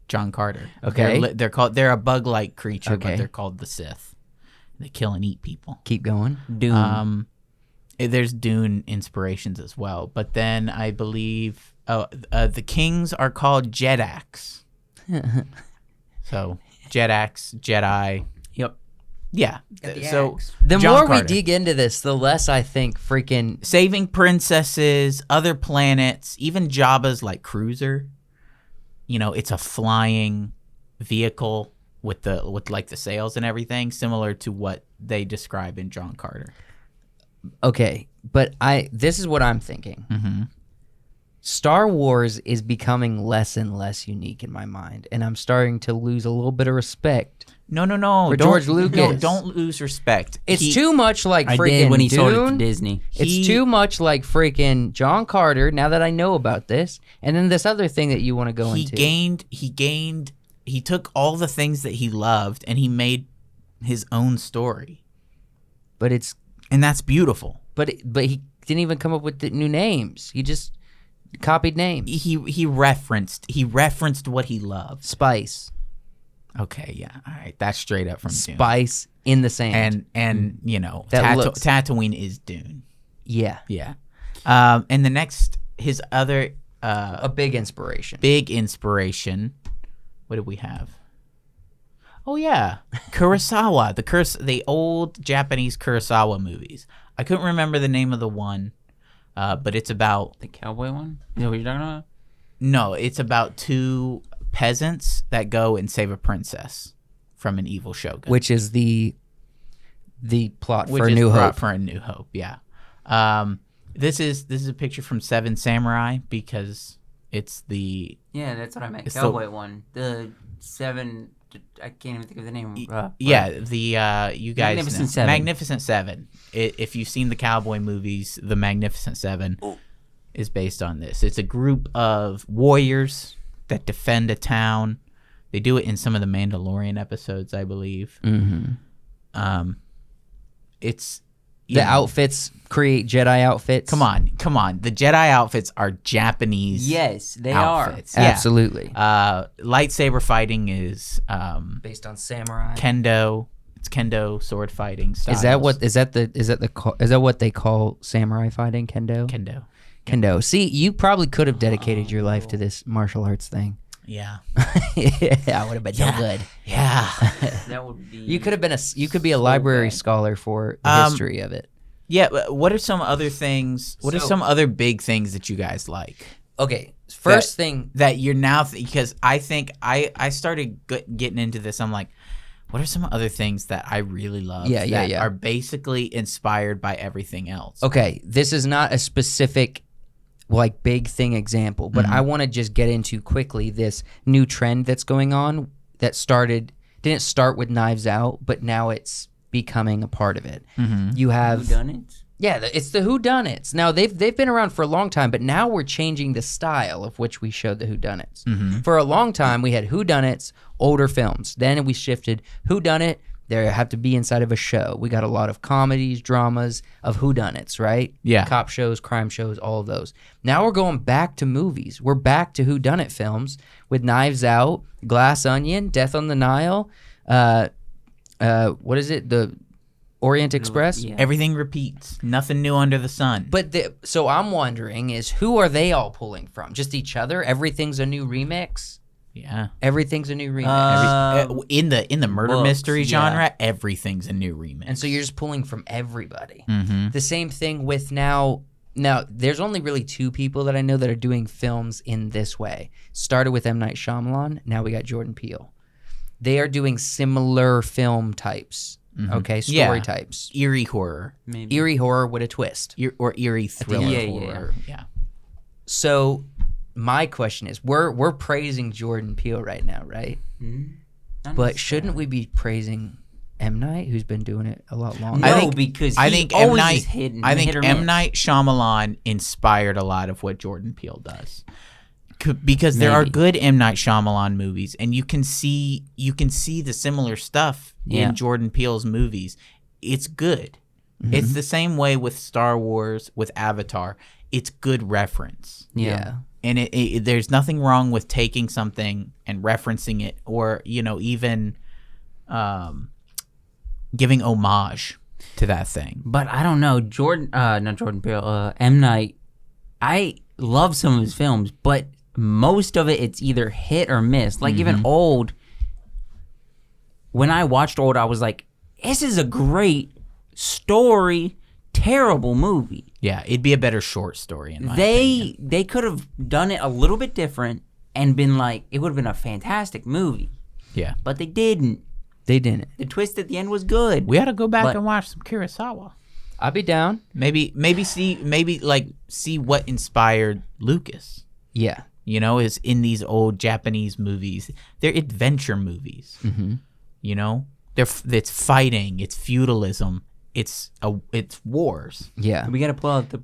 S2: John Carter.
S1: Okay.
S2: They're a bug-like creature,
S1: Okay.
S2: but they're called the Sith. They kill and eat people.
S1: Keep going.
S3: Dune.
S2: There's Dune inspirations as well, but then I believe the kings are called Jedaks. So Jedaks, Jedi.
S3: Yep.
S2: Yeah. So
S1: The
S2: John
S1: more
S2: Carter.
S1: we dig into this, the less I think freaking
S2: Saving princesses, other planets, even Jabba's like cruiser. You know, it's a flying vehicle with like the sails and everything, similar to what they describe in John Carter.
S1: Okay, but this is what I'm thinking.
S2: Mm-hmm.
S1: Star Wars is becoming less and less unique in my mind, and I'm starting to lose a little bit of respect.
S2: No.
S1: For George Lucas.
S2: No, don't lose respect.
S1: It's too much like
S3: I
S1: freaking
S3: did when he
S1: Dune.
S3: sold it to Disney.
S1: It's too much like freaking John Carter, now that I know about this. And then this other thing that you want to go into.
S2: He took all the things that he loved and he made his own story. And that's beautiful.
S1: But he didn't even come up with the new names. He just copied names.
S2: He referenced what he loved.
S1: Spice.
S2: Okay, yeah. All right. That's straight up from Dune.
S1: Spice in the sand.
S2: And you know,
S1: That looks-
S2: Tatooine is Dune.
S1: Yeah.
S2: Yeah. And the next, his other
S1: A big inspiration.
S2: big inspiration. What did we have? Oh yeah, Kurosawa. The old Japanese Kurosawa movies. I couldn't remember the name of the one, but it's about
S3: The cowboy one? You know what you're talking about?
S2: no. It's about two peasants that go and save a princess from an evil shogun.
S1: Which is the plot
S2: Which
S1: for
S2: is
S1: New
S2: brought
S1: Hope.
S2: For A New Hope, yeah. This is a picture from Seven Samurai because it's the
S3: Yeah, that's what I meant.
S2: It's
S3: Cowboy one. The 7... I can't even think of the name.
S2: yeah, the you guys
S3: Magnificent
S2: know.
S3: Seven.
S2: Magnificent Seven. If you've seen the cowboy movies, the Magnificent Seven is based on this. It's a group of warriors that defend a town. They do it in some of the Mandalorian episodes, I believe.
S1: Mm-hmm.
S2: It's
S1: The outfits create Jedi outfits.
S2: Come on. The Jedi outfits are Japanese.
S3: Yes, they
S2: outfits.
S3: are.
S2: Yeah.
S1: Absolutely.
S2: Lightsaber fighting is
S1: Based on samurai.
S2: kendo. It's kendo sword fighting styles.
S1: Is that what they call samurai fighting? Kendo. Kendo. See, you probably could have dedicated your life to this martial arts thing.
S2: Yeah.
S1: Yeah, would have been so good.
S2: Yeah.
S3: That would be.
S1: You could be a library scholar for the history of it.
S2: Yeah. What are some other things? What are some other big things that you guys like?
S1: Okay, first thing
S2: that you're now because I think I started getting into this. I'm like, what are some other things that I really love?
S1: Yeah.
S2: Are basically inspired by everything else.
S1: Okay, this is not a specific like big thing example, but I want to just get into quickly this new trend that's going on that didn't start with Knives Out, but now it's becoming a part of it. You have
S3: Whodunits?
S1: Yeah, it's the whodunits. Now they've been around for a long time, but now we're changing the style of which we showed the whodunits. For a long time, we had whodunits, older films. Then we shifted whodunit. They have to be inside of a show. We got a lot of comedies, dramas of whodunits, right?
S2: Yeah.
S1: Cop shows, crime shows, all of those. Now we're going back to movies. We're back to whodunit films with Knives Out, Glass Onion, Death on the Nile. What is it? The Orient Express?
S3: Yeah.
S2: Everything repeats. Nothing new under the sun.
S1: But so I'm wondering is who are they all pulling from? Just each other? Everything's a new remix?
S2: Yeah.
S1: Everything's a new remix.
S2: In the murder
S3: books,
S2: mystery genre, everything's a new remix.
S1: And so you're just pulling from everybody. The same thing with now there's only really two people that I know that are doing films in this way. Started with M. Night Shyamalan. Now we got Jordan Peele. They are doing similar film types. Okay, story types.
S2: Eerie horror.
S3: Maybe.
S1: Eerie horror with a twist.
S2: Or eerie thriller
S3: Yeah,
S2: horror. Yeah.
S1: So my question is, we're praising Jordan Peele right now, right? But shouldn't we be praising M. Night, who's been doing it a lot longer?
S3: No, because
S2: I
S3: he
S2: think M.
S3: always
S2: Night.
S3: is hidden.
S2: I think
S3: hit or
S2: M.
S3: miss.
S2: Night Shyamalan inspired a lot of what Jordan Peele does. Because there are good M. Night Shyamalan movies, and you can see the similar stuff in Jordan Peele's movies. It's good. It's the same way with Star Wars, with Avatar. It's good reference.
S1: Yeah.
S2: And there's nothing wrong with taking something and referencing it, or even giving homage to that thing.
S3: But I don't know, not Jordan Peele, M. Night. I love some of his films, but most of it's either hit or miss. Like even Old. When I watched Old, I was like, "This is a great story, terrible movie."
S2: Yeah, it'd be a better short story in my opinion.
S3: They could have done it a little bit different and been like, it would have been a fantastic movie.
S2: Yeah.
S3: But they didn't.
S1: They didn't.
S3: The twist at the end was good.
S2: We ought to go back
S3: But-
S2: and watch some Kurosawa.
S1: I'd be down.
S2: Maybe see what inspired Lucas.
S1: Yeah.
S2: Is in these old Japanese movies. They're adventure movies. It's fighting, it's feudalism, it's wars.
S1: Yeah.
S3: We gotta pull out the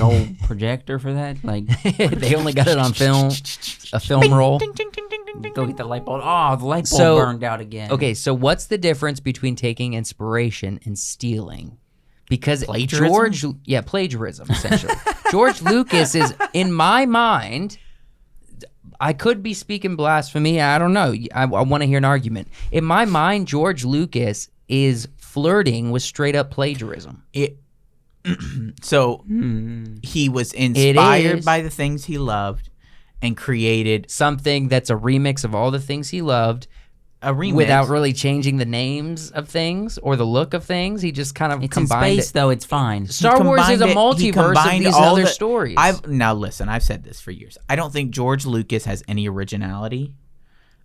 S3: old projector for that. Like
S1: They only got it on film, a film roll.
S3: go get the light bulb. Oh, the light bulb
S1: So-
S3: burned out again.
S1: Okay, so what's the difference between taking inspiration and stealing? Because
S2: Plagiarism?
S1: plagiarism, essentially. George Lucas is, in my mind, I could be speaking blasphemy. I don't know. I want to hear an argument. In my mind, George Lucas is flirting with straight up plagiarism.
S2: So he was inspired
S1: is.
S2: by the things he loved and created
S1: Something that's a remix of all the things he loved
S2: a remix
S1: without really changing the names of things or the look of things. He just kind of
S3: It's in
S1: combined
S3: space
S1: it.
S3: though. It's fine.
S1: Star Wars is a
S2: He
S1: multiverse of
S2: combined
S1: these
S2: all
S1: other
S2: the-
S1: stories.
S2: Now listen, I've said this for years. I don't think George Lucas has any originality.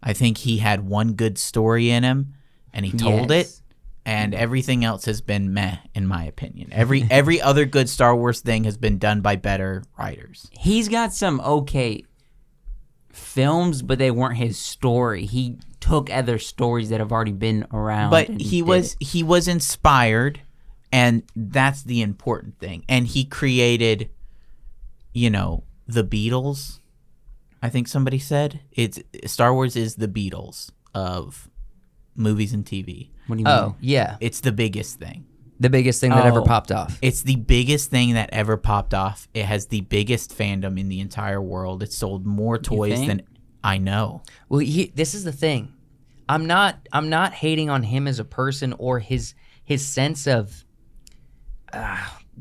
S2: I think he had one good story in him, and he told
S3: Yes.
S2: it, and everything else has been meh, in my opinion. Every other good Star Wars thing has been done by better writers.
S3: He's got some okay films, but they weren't his story. He took other stories that have already been around.
S2: But
S3: and
S2: he
S3: did
S2: was inspired, and that's the important thing. And he created, the Beatles. I think somebody said Star Wars is the Beatles of movies and TV.
S3: What do you mean?
S1: Oh, yeah.
S2: It's the biggest thing.
S1: The biggest thing that ever popped off.
S2: It's the biggest thing that ever popped off. It has the biggest fandom in the entire world. It sold more toys than I know.
S1: Well, this is the thing. I'm not hating on him as a person or his sense of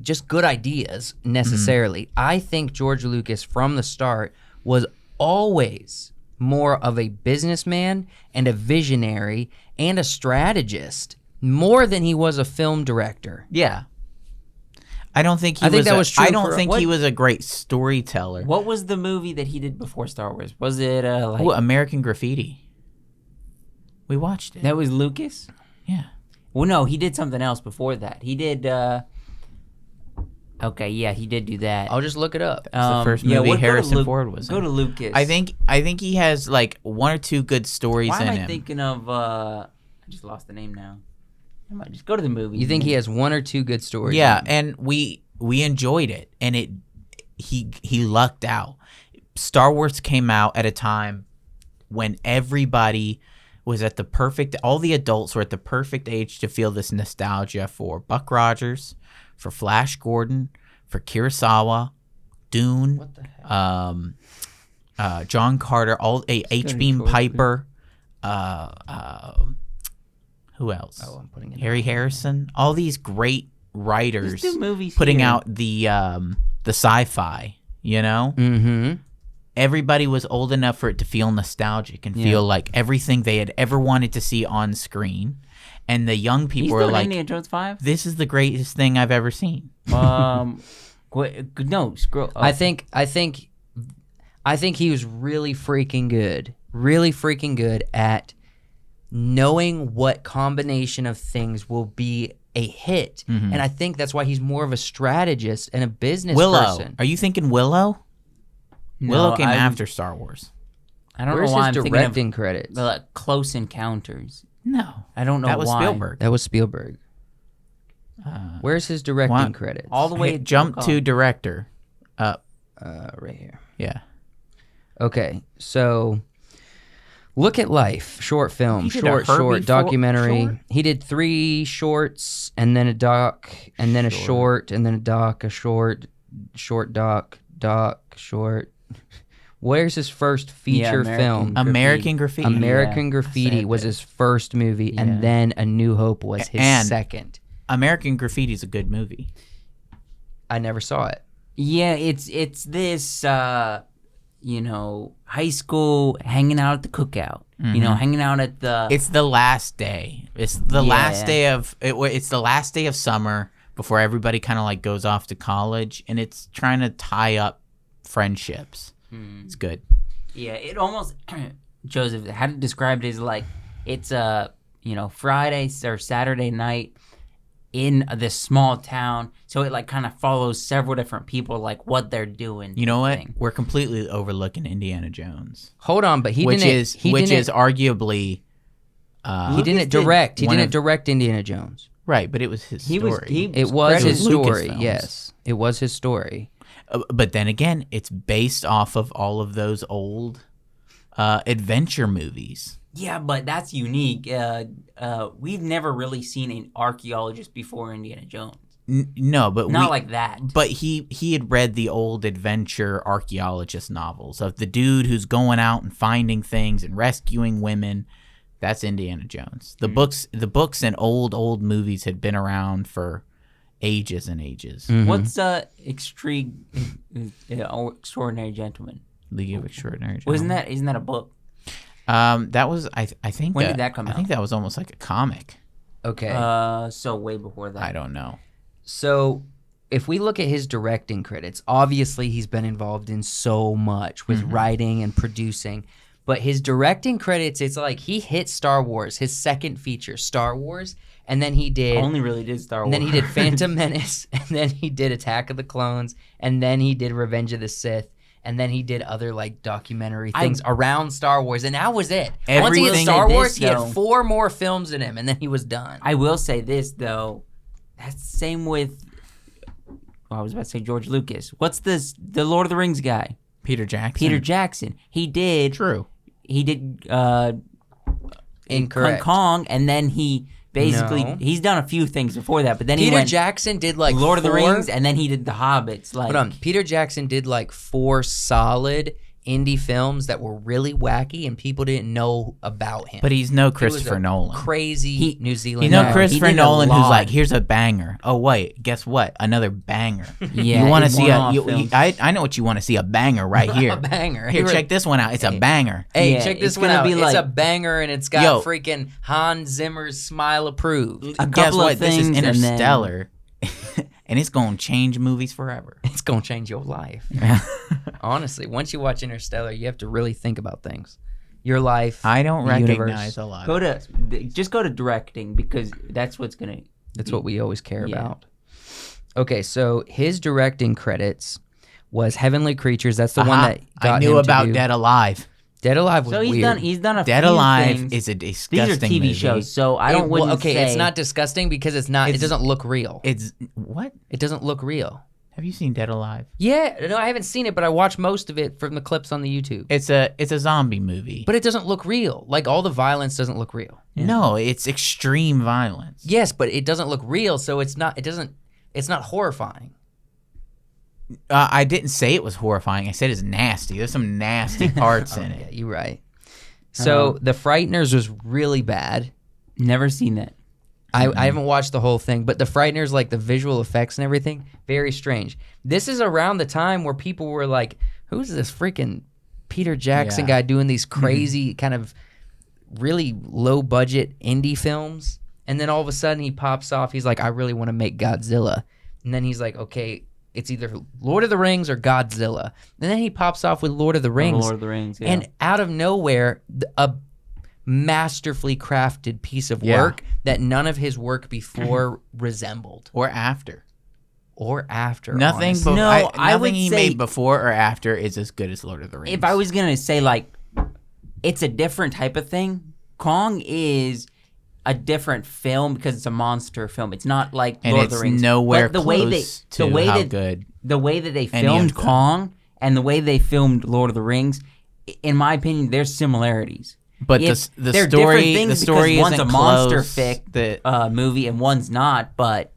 S1: just good ideas necessarily. I think George Lucas from the start was always more of a businessman and a visionary and a strategist more than he was a film director.
S2: Yeah. I don't think he he was a great storyteller.
S3: What was the movie that he did before Star Wars? Was it
S2: American Graffiti? We watched it.
S3: That was Lucas?
S2: Yeah.
S3: Well, no, he did something else before that. He did okay, yeah, he did do that.
S1: I'll just look it up.
S2: It's the first movie Harrison Ford was in.
S3: Go to Lucas.
S2: I think he has like one or two good stories in him.
S3: Why am I thinking of I just lost the name now. I might just go to the movie.
S1: You think he has one or two good stories?
S2: Yeah, and we enjoyed it, and he lucked out. Star Wars came out at a time when everybody was at the perfect. All the adults were at the perfect age to feel this nostalgia for Buck Rogers, for Flash Gordon, for Kurosawa, Dune,
S3: What the heck?
S2: John Carter, H. Beam Piper. Who else?
S1: Oh, I'm putting it
S2: Harry Harrison. All these great writers
S3: Just do movies
S2: putting
S3: here.
S2: out the sci-fi. You know,
S1: Mm-hmm.
S2: everybody was old enough for it to feel nostalgic and feel like everything they had ever wanted to see on screen. And the young people were like,
S3: Indiana Jones 5?
S2: "This is the greatest thing I've ever seen."
S3: No, scroll.
S1: I think he was really freaking good at knowing what combination of things will be a hit. And I think that's why he's more of a strategist and a business person.
S2: Are you thinking Willow?
S3: No,
S2: Willow came after Star Wars.
S3: I don't
S1: Where's
S3: know why
S1: his
S3: I'm
S1: directing
S3: thinking
S1: credits?
S3: of Close Encounters.
S2: No,
S3: I don't know
S2: that was
S3: why.
S2: Spielberg.
S1: That was Spielberg. Where's his directing credits?
S3: All the way
S2: Hey, jump to director.
S1: Right here.
S2: Yeah.
S1: Okay, so Look at Life, short film,
S2: He did a
S1: short
S2: Herbie
S1: documentary.
S2: short?
S1: He did 3 shorts and then a doc and then a short and then a doc, a short doc, short. Where's his first feature film?
S2: American Graffiti.
S1: American Graffiti was his first movie, and then A New Hope was his second.
S2: American Graffiti is a good movie.
S1: I never saw it.
S3: Yeah, it's this high school hanging out at the cookout. Hanging out at the.
S2: It's the last day. It's the last day of it. It's the last day of summer before everybody kind of like goes off to college, and it's trying to tie up friendships. It's good.
S3: Yeah, it almost Joseph had it described as like it's a Friday or Saturday night in this small town, so it like kind of follows several different people, like what they're doing.
S2: You know what? We're completely overlooking Indiana Jones.
S1: Hold on, but he
S2: which
S1: didn't.
S2: is arguably.
S1: He didn't direct. He didn't direct Indiana Jones.
S2: Right, but it was his story.
S1: It was his story.
S2: Lucasfilms.
S1: Yes, it was his story.
S2: But then again, it's based off of all of those old adventure movies.
S3: Yeah, but that's unique. We've never really seen an archaeologist before Indiana Jones.
S2: No, but
S3: not like that.
S2: But he had read the old adventure archaeologist novels of the dude who's going out and finding things and rescuing women. That's Indiana Jones. The books and old movies had been around for ages and ages.
S3: What's Extraordinary Gentleman?
S2: League of Extraordinary Gentlemen.
S3: Well, isn't that a book?
S2: That was I think.
S3: When did that come out?
S2: I think that was almost like a comic.
S1: Okay.
S3: So way before that.
S2: I don't know.
S1: So if we look at his directing credits, obviously he's been involved in so much with writing and producing. But his directing credits, it's like he hit Star Wars, his second feature, Star Wars, and then he did...
S3: Only really did Star Wars.
S1: And then he did Phantom Menace, and then he did Attack of the Clones, and then he did Revenge of the Sith, and then he did other like documentary things around Star Wars, and that was it. Once he hit Star Wars, he had 4 more films in him, and then he was done.
S3: I will say this, though. That's the same with... I was about to say George Lucas. What's the Lord of the Rings guy?
S2: Peter Jackson.
S3: Peter Jackson. He did...
S2: True.
S3: He did
S1: Incorrect.
S3: Kong, and then he Basically,
S1: No.
S3: he's done a few things before that, but then he
S1: Peter
S3: went
S1: Jackson did like
S3: Lord of the
S1: 4
S3: Rings, and then he did The Hobbits. Like,
S1: Hold on. Peter Jackson did like 4 solid indie films that were really wacky and people didn't know about him.
S2: But he's no
S1: He was
S2: Christopher
S1: a
S2: Nolan.
S1: Crazy New Zealand.
S2: You know
S3: No,
S2: Christopher
S3: he did a
S2: Nolan who's
S3: lot.
S2: like, here's a banger. Oh wait, guess what? Another banger.
S3: Yeah,
S2: you want to
S3: in
S2: see
S3: one-off films.
S2: I know what you want to see, a banger right here.
S1: A banger.
S2: Here, check this one out. It's a banger.
S1: Hey,
S3: Yeah,
S1: check this
S3: it's
S1: one
S3: gonna
S1: out.
S3: be
S1: It's
S3: like-
S1: a banger and it's got
S2: Yo.
S1: freaking Hans Zimmer's Smile Approved.
S3: A
S2: Guess
S3: couple of
S2: what? This is
S3: things, and then-
S2: Interstellar. And it's gonna change movies forever.
S1: It's going to change your life. Honestly, once you watch Interstellar, you have to really think about things. Your life.
S2: I don't
S1: the
S2: recognize
S1: universe.
S2: a lot.
S3: just go to directing, because that's what's gonna.
S1: That's what we always care
S3: Yeah.
S1: about. Okay, so his directing credits was Heavenly Creatures. That's the one
S2: Aha,
S1: that got
S2: I knew
S1: him
S2: about
S1: to do.
S2: Dead Alive.
S1: Dead Alive was
S3: So he's
S1: weird.
S3: done a
S2: Dead
S3: few
S2: Alive
S3: things.
S2: is a
S3: These
S2: disgusting
S3: are TV
S2: movie.
S3: shows, so I don't.
S1: Well,
S3: wouldn't
S1: okay, it's
S3: say-
S1: not disgusting because it's not. It
S2: It's-
S1: doesn't look real.
S2: It's what?
S1: It doesn't look real.
S2: Have you seen Dead Alive?
S1: Yeah, no, I haven't seen it, but I watched most of it from the clips on the YouTube.
S2: It's a zombie movie.
S1: But it doesn't look real. Like all the violence doesn't look real.
S2: No, it's extreme violence.
S1: Yes, but it doesn't look real, so it's not. It doesn't. It's not horrifying.
S2: I didn't say it was horrifying. I said it's nasty. There's some nasty parts in
S1: Yeah,
S2: it.
S1: you're right. So The Frighteners was really bad.
S3: Never seen that.
S1: I haven't watched the whole thing, but The Frighteners, like the visual effects and everything, very strange. This is around the time where people were like, who's this freaking Peter Jackson
S2: Yeah.
S1: guy doing these crazy kind of really low budget indie films? And then all of a sudden he pops off. He's like, I really want to make Godzilla. And then he's like, okay, it's either Lord of the Rings or Godzilla. And then he pops off with Lord of the Rings.
S3: Lord of the Rings, yeah.
S1: And out of nowhere, a masterfully crafted piece of
S2: Yeah.
S1: work that none of his work before resembled
S2: Or after.
S1: or after.
S2: Nothing,
S1: honestly.
S3: No, I would
S2: nothing he
S3: say-
S2: made before or after is as good as Lord of the Rings.
S3: If I was gonna say, like, it's a different type of thing, Kong is a different film because it's a monster film. It's not like
S2: and
S3: Lord
S2: it's
S3: of the Rings.
S2: nowhere
S3: But the way
S2: close
S3: they,
S2: to
S3: the way
S2: how
S3: that,
S2: good.
S3: the way that they
S2: any of
S3: filmed
S2: them.
S3: Kong and the way they filmed Lord of the Rings, in my opinion, there's similarities.
S2: But
S3: If
S2: the
S3: they're
S2: story,
S3: different things
S2: the story
S3: because one's
S2: isn't
S3: a monster
S2: close.
S3: fic movie and one's not. But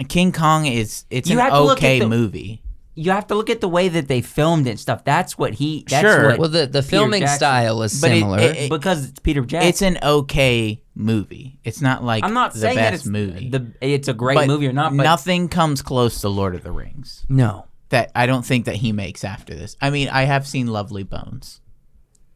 S2: King Kong it's
S3: You
S2: an
S3: have to look at
S2: okay
S3: the-
S2: movie.
S3: you have to look at the way that they filmed it and stuff. That's what he. That's
S2: Sure.
S3: what
S1: Well, the filming
S3: Jackson-
S1: style is
S2: But it-
S1: similar.
S3: because it's Peter Jackson.
S2: It's an okay movie. It's not like
S3: I'm not
S2: the
S3: saying that
S2: best
S3: it's
S2: movie.
S3: it's a great
S2: But
S3: movie or not. But
S2: nothing comes close to Lord of the Rings.
S1: no.
S2: That I don't think that he makes after this. I mean, I have seen Lovely Bones.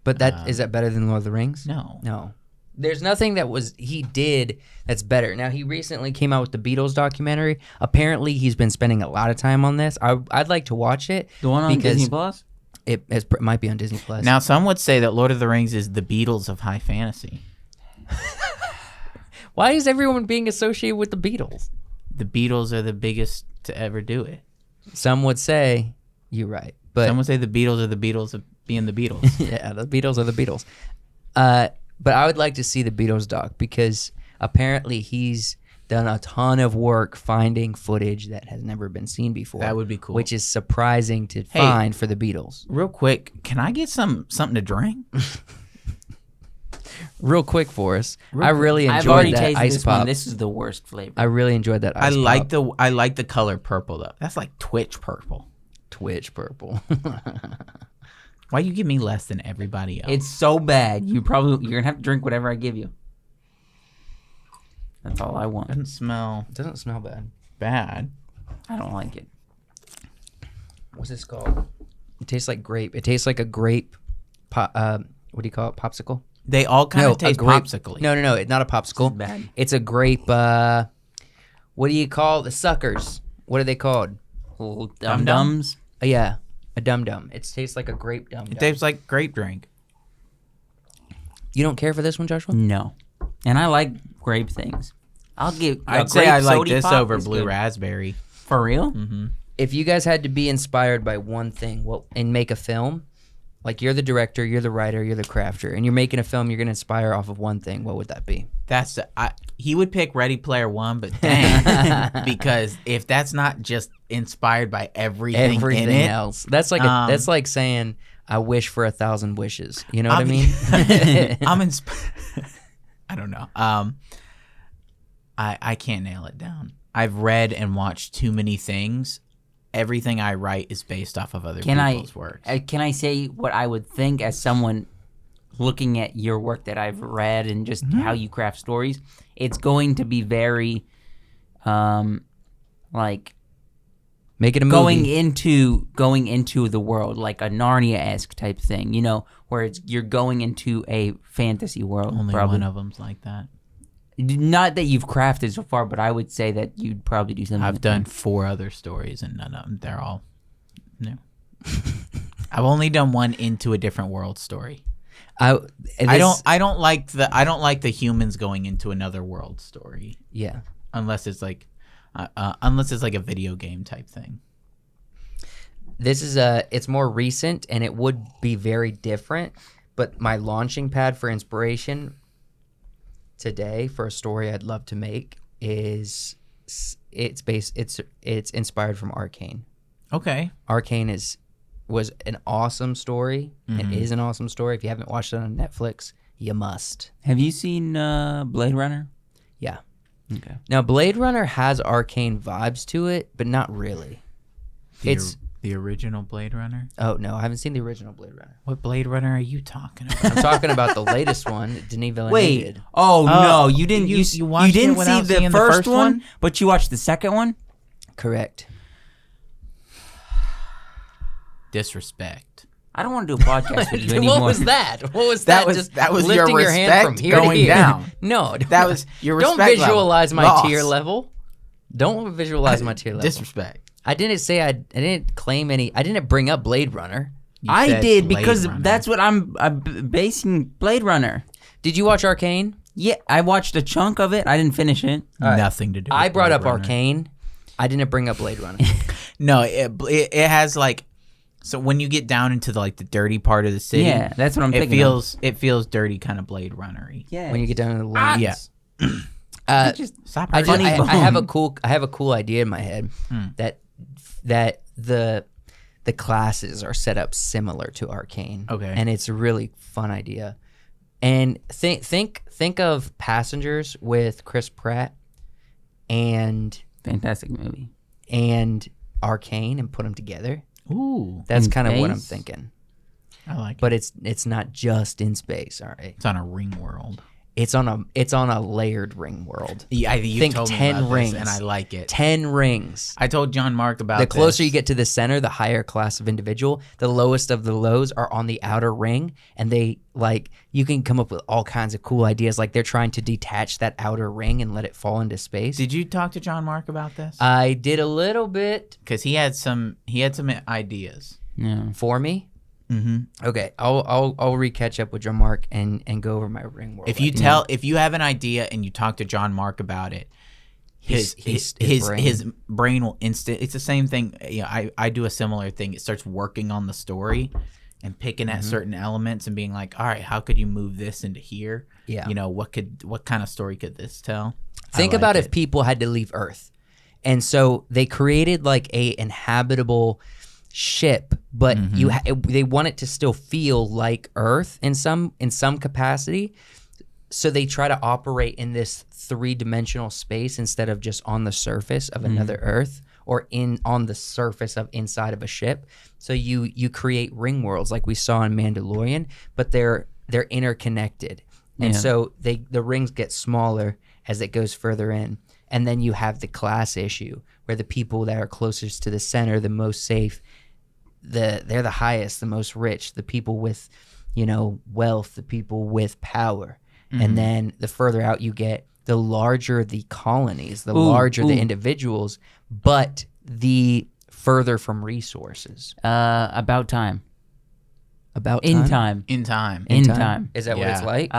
S1: But is that better than Lord of the Rings?
S2: No.
S1: No. There's nothing that he did that's better. Now, he recently came out with the Beatles documentary. Apparently, he's been spending a lot of time on this. I'd like to watch it.
S3: the one on
S1: because
S3: Disney Plus.
S1: It might be on Disney Plus.
S2: Now, some would say that Lord of the Rings is the Beatles of high fantasy.
S1: Why is everyone being associated with the Beatles?
S2: The Beatles are the biggest to ever do it.
S1: Some would say you're right, but
S2: Some would say the Beatles are the Beatles of being the Beatles.
S1: yeah, the Beatles are the Beatles. But I would like to see the Beatles doc because apparently he's done a ton of work finding footage that has never been seen before.
S2: That would be cool.
S1: Which is surprising to find for the Beatles.
S2: Real quick, can I get something to drink?
S1: Real quick for us, I really
S3: I've already
S1: enjoyed that
S3: tasted
S1: ice
S3: this
S1: pop.
S3: one. This is the worst flavor.
S1: I really enjoyed that
S2: I
S1: ice
S2: like
S1: pop.
S2: I like the color purple though. That's like Twitch purple.
S1: Twitch purple.
S2: Why you give me less than everybody else?
S3: It's so bad. You're gonna have to drink whatever I give you. That's all I want.
S2: doesn't smell
S1: It doesn't smell bad.
S2: bad.
S3: I don't like it.
S1: What's this called? It tastes like grape. It tastes like a grape. What do you call it? Popsicle?
S2: They all kind
S1: a
S2: of taste
S1: grape.
S2: popsicle.
S1: No, it's not a popsicle.
S3: This is bad.
S1: It's a grape. What do you call the suckers? What are they called?
S3: Little
S2: Dum-dum?
S3: dum-dums.
S1: Yeah, a dum dum. It tastes like a grape dum
S2: It
S1: dum.
S2: tastes like grape drink.
S1: You don't care for this one, Joshua?
S3: No. And I like grape things. I'll give.
S2: I'd say I like this over blue raspberry.
S3: For real?
S1: If you guys had to be inspired by one thing, and make a film, like you're the director, you're the writer, you're the crafter, and you're making a film, you're gonna inspire off of one thing. What would that be?
S2: He would pick Ready Player One, but dang, because if that's not just inspired by everything in it,
S1: else. That's like that's like saying I wish for 1,000 wishes. You know what I
S2: I'm-
S1: mean?
S2: I'm inspired. I don't know. I can't nail it down. I've read and watched too many things. Everything I write is based off of other people's works.
S3: Can I say what I would think as someone looking at your work that I've read and just how you craft stories? It's going to be very, like,
S1: make it a movie.
S3: going into the world, like a Narnia-esque type thing, you know, where you're going into a fantasy world.
S2: Only
S3: probably.
S2: one of them's like that.
S3: Not that you've crafted so far, but I would say that you'd probably do something.
S2: I've done 4 other stories, and none of them, they're all new. I've only done one into a different world story. I don't like the humans going into another world story.
S1: Yeah.
S2: Unless it's like a video game type thing.
S1: This is it's more recent and it would be very different, but my launching pad for inspiration today for a story I'd love to make is it's inspired from Arcane.
S2: Okay.
S1: Arcane was an awesome story and is an awesome story. If you haven't watched it on Netflix, you must.
S3: Have you seen Blade Runner?
S1: Yeah.
S3: Okay.
S1: Now Blade Runner has Arcane vibes to it, but not really. It's
S2: the original Blade Runner?
S1: Oh no, I haven't seen the original Blade Runner.
S2: What Blade Runner are you talking about?
S1: I'm talking about the latest one, Denis Villeneuve.
S3: Wait. Oh no, you didn't. You didn't see the first one, but you watched the second one.
S1: Correct.
S2: Disrespect.
S3: I don't want to do a podcast with you anymore.
S1: What was that? What was that?
S2: That was
S1: lifting
S2: your
S1: your hand from
S2: respect
S1: here
S2: going
S1: to here.
S2: down.
S1: No,
S2: That was your
S1: don't
S2: respect
S1: visualize
S2: level.
S1: my
S2: Lost.
S1: tier level. Don't visualize my tier level.
S2: Disrespect.
S1: I didn't say I didn't claim any. I didn't bring up Blade Runner.
S3: I
S2: said
S3: did
S2: Blade
S3: because
S2: Runner.
S3: that's what I'm basing Blade Runner.
S1: Did you watch Arcane?
S3: Yeah, I watched a chunk of it. I didn't finish it.
S2: Nothing to do with
S1: I brought
S2: Blade
S1: up
S2: Runner.
S1: Arcane. I didn't bring up Blade Runner.
S2: No, it has like, so when you get down into the dirty part of the city,
S3: Yeah, that's what I'm
S2: it
S3: thinking.
S2: it feels dirty, kind of Blade Runner-y.
S3: Yeah.
S1: When you get down to the lanes.
S2: Yeah. Stop
S1: I
S2: hurting me.
S1: have a cool idea in my head that the classes are set up similar to Arcane.
S2: Okay.
S1: And it's a really fun idea. And think of Passengers with Chris Pratt and
S3: Fantastic movie.
S1: and Arcane and put them together.
S2: Ooh,
S1: That's
S3: In
S1: kind of what I'm
S3: space?
S1: thinking.
S2: I like it.
S1: But it's not just in space, all right.
S2: It's on a ring world.
S1: It's on a layered ring world.
S2: Yeah, you
S1: Think
S2: told me
S1: 10
S2: about
S1: rings.
S2: this, and I like it.
S1: 10 rings.
S2: I told John Mark about
S1: The closer
S2: this.
S1: you get to the center, the higher class of individual. The lowest of the lows are on the outer ring, and they you can come up with all kinds of cool ideas. Like they're trying to detach that outer ring and let it fall into space.
S2: Did you talk to John Mark about this?
S1: I did a little bit
S2: Because he had some ideas.
S3: Yeah.
S1: for me.
S2: Mm-hmm.
S1: Okay, I'll re-catch up with John Mark and go over my ring world.
S2: If you have an idea and you talk to John Mark about it, his brain will instant. It's the same thing. Yeah, I do a similar thing. It starts working on the story and picking at certain elements and being like, all right, how could you move this into here?
S1: Yeah.
S2: What kind of story could this tell?
S1: Think about if people had to leave Earth, and so they created like a inhabitable ship, but they want it to still feel like Earth in some capacity. So they try to operate in this 3-dimensional space instead of just on the surface of another Earth or on the surface of inside of a ship. So you create ring worlds like we saw in Mandalorian, but they're interconnected, and so the rings get smaller as it goes further in. And then you have the class issue where the people that are closest to the center, the most safe, they're the highest, the most rich, the people with, wealth, the people with power. And then the further out you get, the larger the colonies, the larger the individuals, but the further from resources.
S3: About time.
S1: About
S3: In
S1: time?
S3: time.
S2: In time.
S3: In time.
S1: Is that what it's like?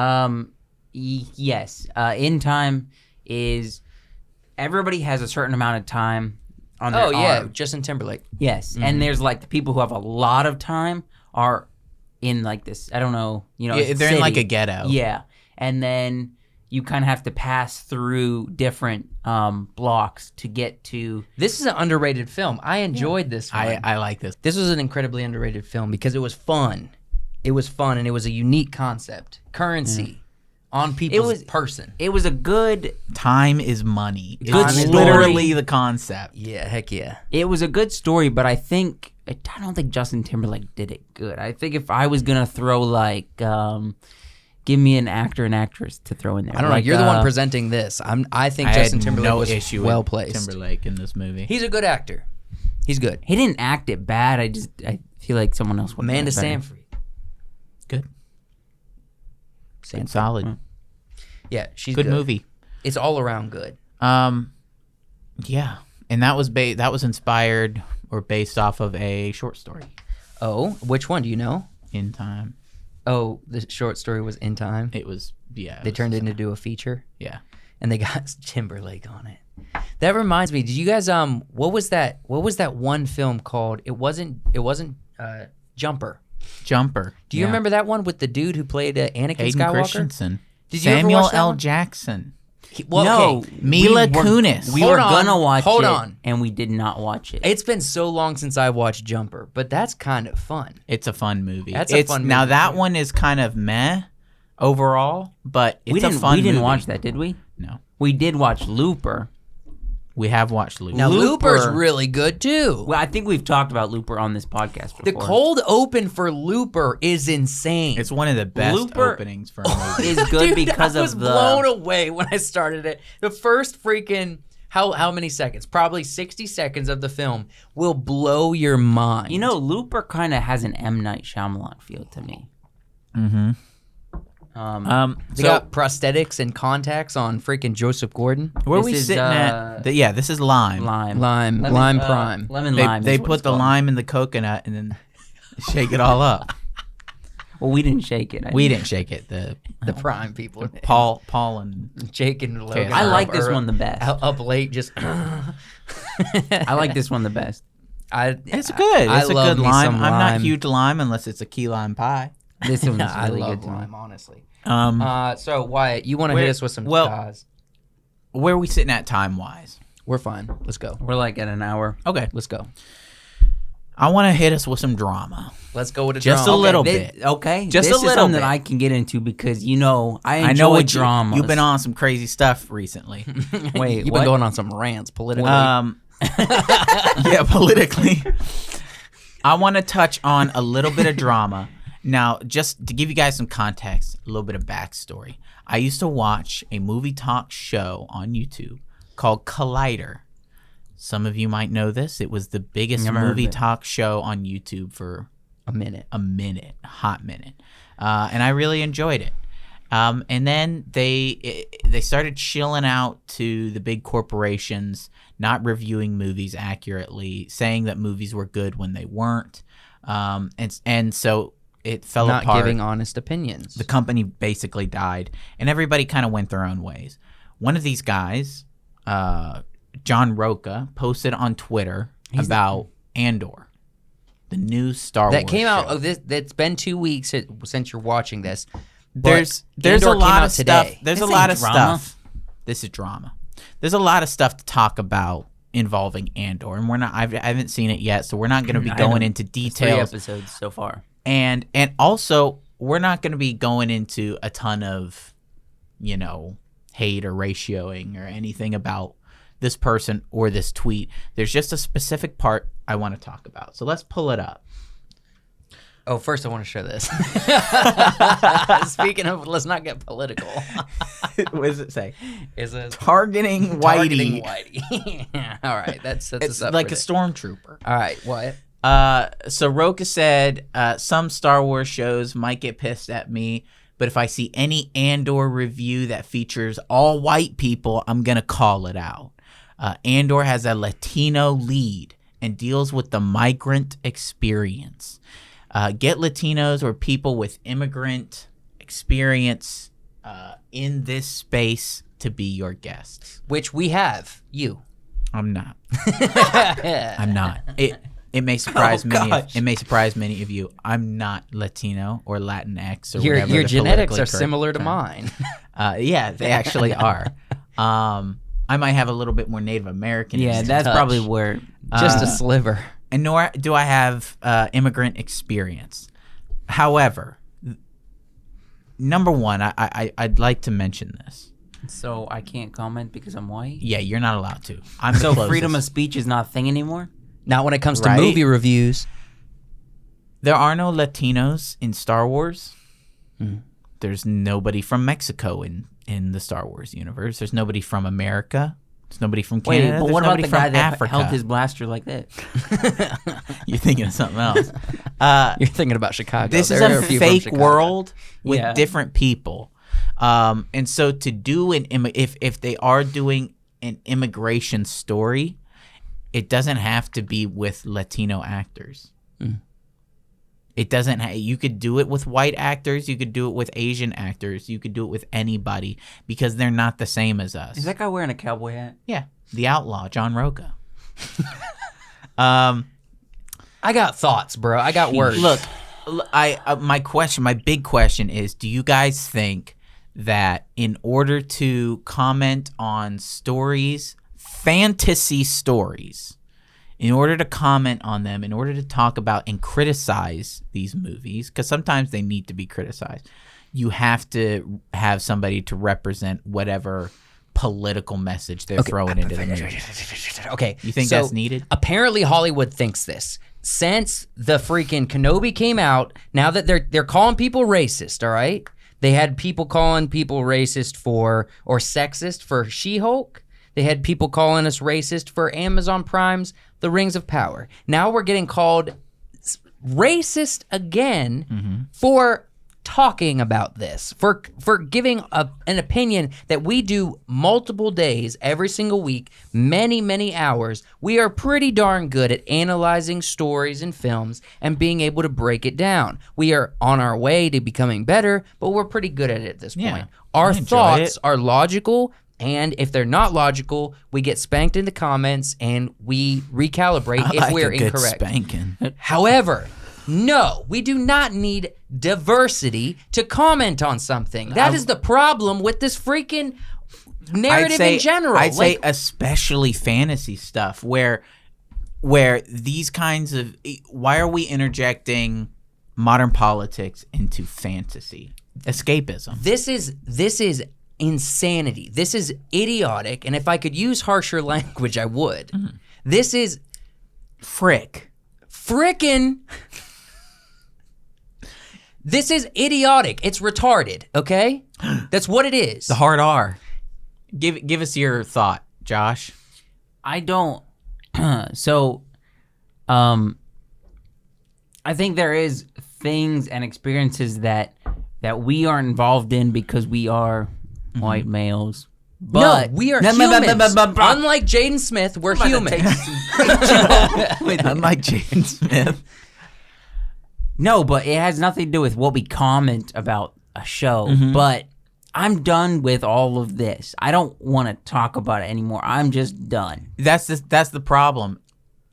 S3: Yes. In time is everybody has a certain amount of time on their arm.
S1: Justin Timberlake.
S3: Yes. And there's the people who have a lot of time are in this, I don't know,
S2: they're in
S3: city.
S2: a ghetto.
S3: Yeah. And then you kind of have to pass through different blocks to get to.
S1: This is an underrated film. I enjoyed this one.
S2: I like this.
S1: This was an incredibly underrated film because it was fun. It was fun and it was a unique concept. Currency on people's person.
S3: It was a good.
S2: Time is money.
S3: Good
S2: It's
S3: story.
S2: literally the concept.
S1: Yeah, heck yeah.
S3: It was a good story, but I don't think Justin Timberlake did it good. I think if I was gonna throw like, give me an actor and actress to throw in there.
S1: I don't know. You're the one presenting this. I think Justin Timberlake
S2: no
S1: was
S2: issue
S1: well
S2: with
S1: placed.
S2: Timberlake in this movie.
S1: He's a good actor. He's good.
S3: He didn't act it bad. I feel like someone else would.
S1: Amanda
S3: have better.
S1: Seyfried.
S2: Good.
S1: Seyfried.
S2: Solid.
S1: Yeah, she's
S2: Good
S1: good.
S2: movie.
S1: It's all around good.
S2: Yeah, and that was inspired or based off of a short story.
S1: Oh, which one do you know?
S2: In Time.
S1: Oh, the short story was In Time.
S2: It was
S1: They turned it into a feature.
S2: Yeah.
S1: And they got Timberlake on it. That reminds me. Did you guys what was that one film called? It wasn't Jumper.
S2: Jumper.
S1: Do you remember that one with the dude who played Anakin
S2: Hayden
S1: Skywalker?
S2: Christensen.
S1: Did you ever
S2: Samuel
S1: watch that
S2: L.
S1: one?
S2: Jackson.
S3: No,
S1: okay.
S2: Mila
S3: we were-
S2: Kunis.
S3: We
S1: Hold
S3: were
S1: on,
S3: gonna watch
S1: hold
S3: it,
S1: on.
S3: and we did not watch it.
S1: It's been so long since I watched Jumper, but that's kind of fun.
S2: It's a fun movie.
S1: That's a fun
S2: Now
S1: movie,
S2: that
S1: too.
S2: one is kind of meh overall, but it's
S3: we
S2: a
S3: didn't.
S2: fun
S3: We didn't
S2: movie.
S3: watch that, did we?
S2: No.
S3: We did watch Looper.
S2: We have watched Looper.
S1: Now Looper's
S3: Looper-
S1: really good too.
S3: Well, I think we've talked about Looper on this podcast
S1: The
S3: before.
S1: cold open for Looper is insane.
S2: It's one of the best
S3: Looper
S2: openings for a movie.
S3: is good
S1: Dude,
S3: because
S1: I was
S3: of the.
S1: blown away when I started it. The first freaking how many seconds? Probably 60 seconds of the film will blow your mind.
S3: You know, Looper kind of has an M. Night Shyamalan feel to me.
S2: Mm-hmm.
S1: they got prosthetics and contacts on freaking Joseph Gordon.
S2: Where are
S3: This
S2: we
S3: is,
S2: sitting at? This is lime.
S3: Lime.
S1: Lime prime.
S3: Lemon
S2: They,
S3: lime.
S2: they
S3: is what
S2: put
S3: it's
S2: the
S3: called.
S2: lime in the coconut and then shake it all up.
S3: Well, we didn't shake it.
S2: We didn't shake it. The
S1: Prime people.
S2: Paul and
S1: Jake and Logan.
S2: I
S3: like
S1: up
S3: this
S1: ear-
S3: one the best.
S1: Up late, just.
S3: I like this one the best.
S2: it's good.
S1: I
S2: It's a
S1: love
S2: good
S1: me
S2: lime.
S1: some
S2: I'm not
S1: lime.
S2: huge lime unless it's a key lime pie.
S3: This one's
S1: I
S3: really
S1: love
S3: good to me.
S1: lime, honestly.
S2: Um,
S1: So Wyatt, you want to hit us with some guys?
S2: where are we sitting at time wise?
S1: We're fine. Let's go.
S3: We're like at an hour.
S2: Okay,
S1: Let's go.
S2: I want to hit us with some drama.
S1: Let's go with a
S2: Just
S1: drama.
S2: a little
S3: This-
S2: bit.
S3: Okay.
S2: Just
S3: this
S2: a little
S3: is something
S2: bit.
S3: that I can get into because I enjoy
S2: I know what
S3: drama.
S2: you've been on some crazy stuff recently.
S3: Wait,
S1: You've
S3: what?
S1: been going on some rants politically.
S2: Yeah, politically. I want to touch on a little bit of drama. Now, just to give you guys some context, a little bit of backstory. I used to watch a movie talk show on YouTube called Collider. Some of you might know this. It was the biggest
S3: Never heard of
S2: movie
S3: it.
S2: talk show on YouTube for
S1: a minute.
S2: a hot minute. And I really enjoyed it. And then they started chilling out to the big corporations, not reviewing movies accurately, saying that movies were good when they weren't. And so it fell
S1: Not
S2: apart.
S1: giving honest opinions.
S2: The company basically died, and everybody kind of went their own ways. One of these guys, John Roca, posted on Twitter about Andor, the new Star Wars
S1: that came out.
S2: show.
S1: Oh, that's been 2 weeks since you're watching this.
S2: There's
S1: Andor
S2: a
S1: came
S2: lot
S1: out
S2: of stuff.
S1: today.
S2: There's
S3: This
S2: a lot
S3: ain't
S2: of
S3: drama.
S2: stuff. This is drama. There's a lot of stuff to talk about involving Andor, and we're not. I haven't seen it yet, so we're not going to be
S3: I
S2: going
S3: haven't.
S2: into
S3: 3
S2: details.
S3: episodes so far.
S2: And also, we're not going to be going into a ton of, hate or ratioing or anything about this person or this tweet. There's just a specific part I want to talk about. So let's pull it up.
S1: Oh, first I want to show this. Speaking of, let's not get political.
S2: What does it say?
S1: Is it
S2: Targeting Whitey.
S1: targeting Whitey? All right, that sets
S2: It's
S1: us up.
S2: like
S1: for
S2: a
S1: this.
S2: stormtrooper.
S1: All right, what?
S2: So Roca said, some Star Wars shows might get pissed at me, but if I see any Andor review that features all white people, I'm going to call it out. Andor has a Latino lead and deals with the migrant experience. Get Latinos or people with immigrant experience in this space to be your guests.
S1: Which we have. You.
S2: I'm not. I'm not. It may surprise many. It may surprise many of you. I'm not Latino or Latinx or whatever.
S1: Your
S2: the
S1: genetics
S2: politically
S1: are
S2: correct
S1: similar to
S2: term.
S1: mine.
S2: Yeah, they actually are. I might have a little bit more Native American.
S3: Yeah,
S2: in
S3: that's
S1: touch.
S3: probably where.
S1: Just a sliver.
S2: and nor do I have immigrant experience. However, number one, I'd like to mention this.
S3: So I can't comment because I'm white?
S2: Yeah, you're not allowed to. I'm
S3: So freedom of speech is not a thing anymore?
S1: Not when it comes to
S2: Right?
S1: movie reviews.
S2: There are no Latinos in Star Wars. There's nobody from Mexico in the Star Wars universe. There's nobody from America. There's nobody from Canada.
S3: Wait, but
S2: There's
S3: what about
S2: nobody
S3: the
S2: from
S3: guy that
S2: Africa.
S3: held his blaster like that?
S2: You're thinking of something else.
S1: You're thinking about Chicago.
S2: This is
S1: There are
S2: a
S1: few from
S2: fake
S1: Chicago.
S2: world with
S3: Yeah.
S2: different people. And so to do if they are doing an immigration story, it doesn't have to be with Latino actors. It doesn't. You could do it with white actors. You could do it with Asian actors. You could do it with anybody because they're not the same as us.
S3: Is that guy wearing a cowboy hat?
S2: Yeah, the outlaw John Roca.
S1: I got thoughts, bro. I got words.
S2: Look, my big question is: do you guys think that in order to comment on stories, fantasy stories, in order to comment on them, in order to talk about and criticize these movies, because sometimes they need to be criticized, you have to have somebody to represent whatever political message they're throwing into the movie?
S1: Okay.
S2: You think
S1: so
S2: that's needed?
S1: Apparently Hollywood thinks this. Since the freaking Kenobi came out, now that they're calling people racist, all right? They had people calling people racist or sexist for She-Hulk. They had people calling us racist for Amazon Prime's The Rings of Power. Now we're getting called racist again for talking about this, for giving an opinion that we do multiple days, every single week, many, many hours. We are pretty darn good at analyzing stories and films and being able to break it down. We are on our way to becoming better, but we're pretty good at it at this
S2: Yeah,
S1: point. Our
S2: I enjoy
S1: thoughts
S2: it.
S1: are logical, and if they're not logical, we get spanked in the comments and we recalibrate if we're
S2: a good
S1: incorrect.
S2: spanking.
S1: However, no, we do not need diversity to comment on something. That is the problem with this freaking narrative in general.
S2: I'd say especially fantasy stuff where these kinds of, why are we interjecting modern politics into fantasy? Escapism.
S1: This is insanity. This is idiotic, and if I could use harsher language, I would. This is frickin'. This is idiotic. It's retarded, okay? That's what it is.
S2: The hard R. Give us your thought, Josh.
S3: I don't. So, I think there is things and experiences that we aren't involved in because we are white males. But
S1: no, we are humans. Unlike Jaden Smith, we're humans.
S2: Unlike Jaden Smith.
S3: No, but it has nothing to do with what we comment about a show. But I'm done with all of this. I don't want to talk about it anymore. I'm just done.
S2: That's the problem.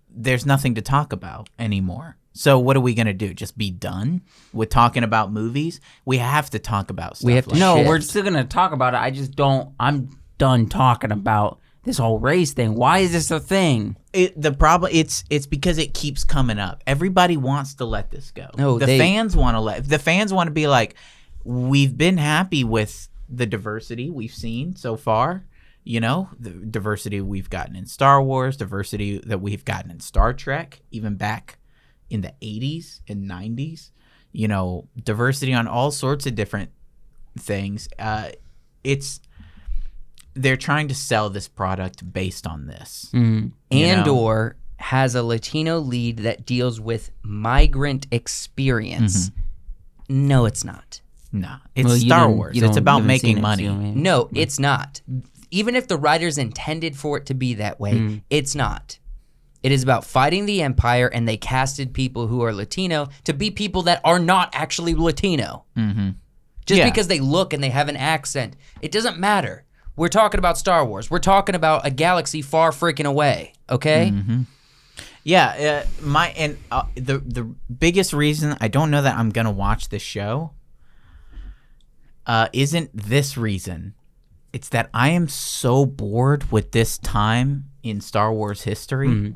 S2: There's nothing to talk about anymore. So what are we gonna do? Just be done with talking about movies? We have to talk about stuff.
S1: We have to
S2: like
S3: No,
S1: Shit.
S3: we're still gonna talk about it. I just don't. I'm done talking about this whole race thing. Why is this a thing?
S2: The problem it's because it keeps coming up. Everybody wants to let this go.
S1: No,
S2: the fans want to be like, we've been happy with the diversity we've seen so far. You know, the diversity we've gotten in Star Wars, diversity that we've gotten in Star Trek, even back in the 80s and 90s. You know, diversity on all sorts of different things. They're trying to sell this product based on this.
S1: Andor has a Latino lead that deals with migrant experience. No, it's not.
S2: No, it's
S3: Well, you
S2: Star
S3: didn't-
S2: Wars.
S3: you
S2: It's
S3: don't-
S2: about
S3: you haven't seen
S2: making
S3: it,
S2: money.
S3: so, yeah.
S1: No, it's not. Even if the writers intended for it to be that way, it's not. It is about fighting the Empire, and they casted people who are Latino to be people that are not actually Latino. Just
S2: Yeah.
S1: because they look and they have an accent, it doesn't matter. We're talking about Star Wars. We're talking about a galaxy far freaking away, okay?
S2: Yeah, the biggest reason I don't know that I'm gonna watch this show isn't this reason. It's that I am so bored with this time in Star Wars history.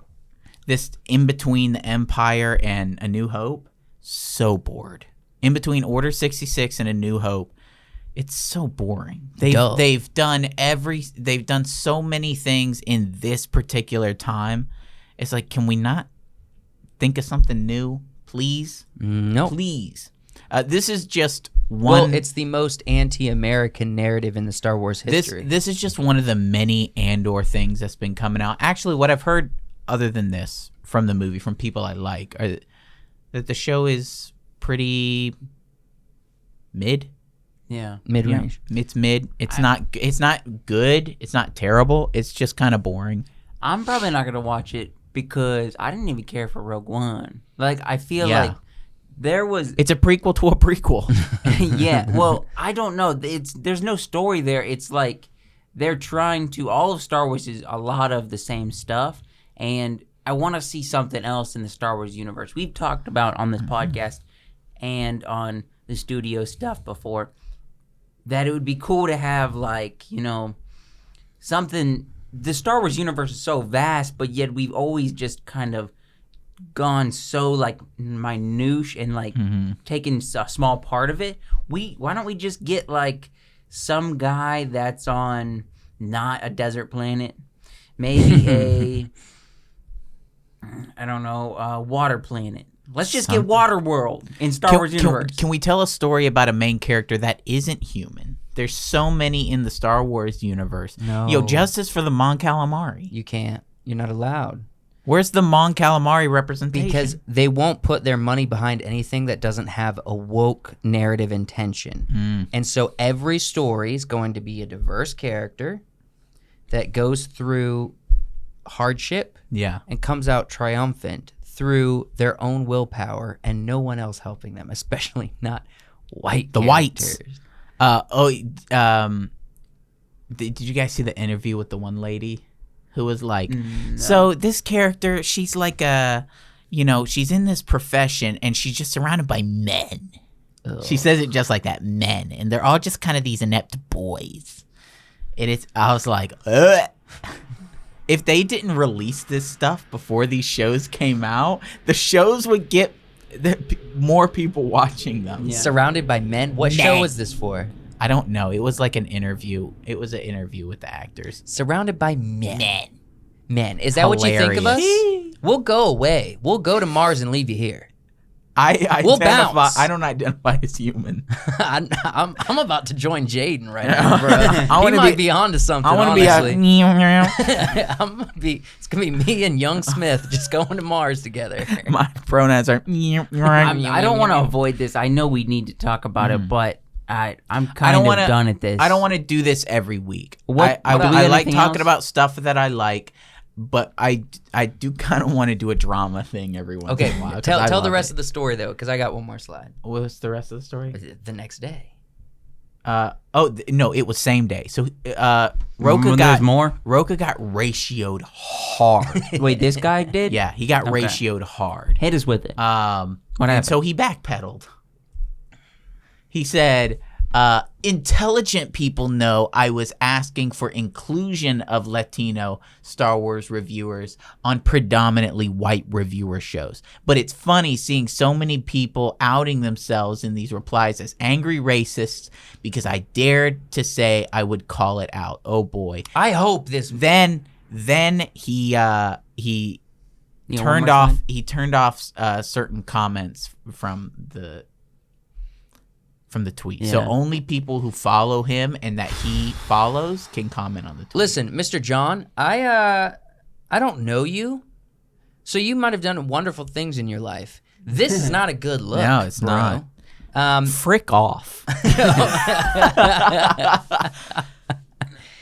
S2: This in between the Empire and A New Hope, so bored. In between Order 66 and A New Hope, It's so boring.
S1: Dull.
S2: They've done so many things in this particular time. It's like, can we not think of something new, please?
S1: No.
S2: Please. This is just one.
S1: Well, it's the most anti-American narrative in the Star Wars history.
S2: This is just one of the many Andor things that's been coming out. Actually, what I've heard other than this from the movie, from people I like, are that the show is pretty mid.
S3: Yeah.
S1: Mid-range.
S2: It's mid. It's not good. It's not terrible. It's just kind of boring.
S3: I'm probably not gonna watch it because I didn't even care for Rogue One. Like, I feel
S2: Yeah.
S3: like there was.
S2: It's a prequel to a prequel.
S3: Yeah. Well, I don't know. There's no story there. It's like they're trying to. All of Star Wars is a lot of the same stuff, and I want to see something else in the Star Wars universe. We've talked about on this podcast and on the studio stuff before that it would be cool to have, like, you know, something. The Star Wars universe is so vast, but yet we've always just kind of gone so, like, minute and, like, taken a small part of it. Why don't we just get, like, some guy that's on not a desert planet, maybe a water planet. Let's just get Waterworld in Star Wars universe.
S2: Can we tell a story about a main character that isn't human? There's so many in the Star Wars universe.
S1: No.
S2: Yo, justice for the Mon Calamari.
S1: You can't. You're not allowed.
S2: Where's the Mon Calamari representation?
S1: Because they won't put their money behind anything that doesn't have a woke narrative intention. And so every story is going to be a diverse character that goes through hardship and comes out triumphant through their own willpower and no one else helping them, especially not white
S2: whites.
S1: characters.
S2: Did you guys see the interview with the one lady who was like, so this character, she's like she's in this profession and she's just surrounded by men. Ugh. She says it just like that, men, and they're all just kind of these inept boys. I was like, ugh. If they didn't release this stuff before these shows came out, the shows would get more people watching them.
S1: Yeah. Surrounded by men? What show was this for?
S2: I don't know. It was like an interview. It was an interview with the actors.
S1: Surrounded by men. Men. Is that what you think of us? We'll go away. We'll go to Mars and leave you here.
S3: We'll bounce.
S2: I don't identify as human.
S1: I'm about to join Jaden right now, bro. He might be onto something.
S2: I want
S1: to be. It's gonna be me and Young Smith just going to Mars together.
S2: My pronouns are.
S3: I don't want to avoid this. I know we need to talk about it, but I'm kind of done at this.
S2: I don't want to do this every week.
S3: I
S2: like talking about stuff that I like. But I do kind of want to do a drama thing every once in a while.
S1: Tell the rest of the story, though, because I got one more slide.
S2: What was the rest of the story?
S1: The next day.
S2: No, it was same day. So Roka got ratioed hard.
S3: Wait, this guy did?
S2: Yeah, he got ratioed hard.
S3: Hit us with it.
S2: What happened? So he backpedaled. He said, intelligent people know I was asking for inclusion of Latino Star Wars reviewers on predominantly white reviewer shows. But it's funny seeing so many people outing themselves in these replies as angry racists because I dared to say I would call it out. Oh boy.
S1: I hope this.
S2: Then he turned off certain comments from the tweet. Yeah. So only people who follow him and that he follows can comment on the tweet.
S1: Listen, Mr. John, I don't know you, so you might have done wonderful things in your life. This is not a good look.
S2: No, it's
S1: bro.
S2: not. Frick off.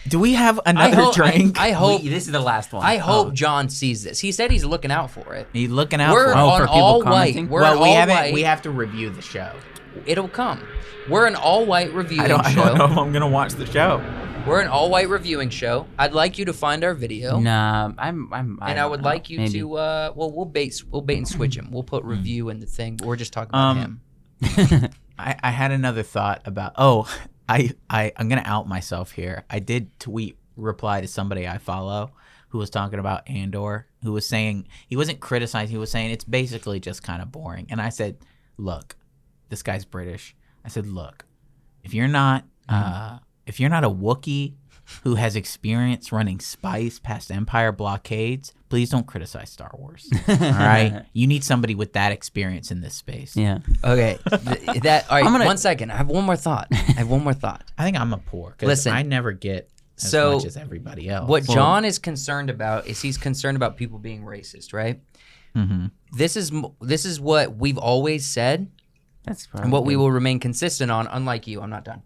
S2: Do we have another drink?
S1: I hope
S3: this is the last one.
S1: I hope John sees this. He said he's looking out for it.
S2: He's looking out
S1: for all white.
S2: We have to review the show.
S1: It'll come. We're an all-white reviewing show.
S2: I don't know if I'm going to watch the show.
S1: We're an all-white reviewing show. I'd like you to find our video.
S3: Nah,
S1: I would like you to. We'll bait and switch him. We'll put review in the thing, but we're just talking about him.
S2: I had another thought about. I'm going to out myself here. I did reply to somebody I follow who was talking about Andor, who was saying he wasn't criticizing. He was saying it's basically just kind of boring. And I said, look. This guy's British. I said, look, if you're not If you're not a Wookiee who has experience running spice past Empire blockades, please don't criticize Star Wars. All right? You need somebody with that experience in this space.
S3: Yeah.
S1: Okay. All right, 1 second. I have one more thought.
S2: I think I'm a poor because
S1: Listen,
S2: I never get as
S1: so
S2: much as everybody else.
S1: What John is concerned about is he's concerned about people being racist, right?
S2: Mm-hmm.
S1: This is what we've always said
S3: That's
S1: and what we will remain consistent on, unlike you. I'm not done.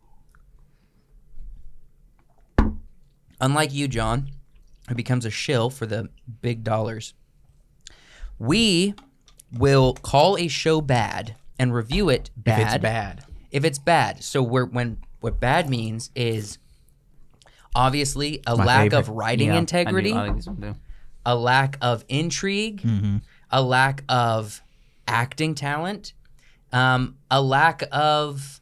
S1: Unlike you, John, who becomes a shill for the big dollars, we will call a show bad and review it bad.
S2: If it's bad.
S1: If it's bad. So what bad means is obviously a lack of writing integrity,
S3: I like this one too.
S1: a lack of intrigue, a lack of acting talent, a lack of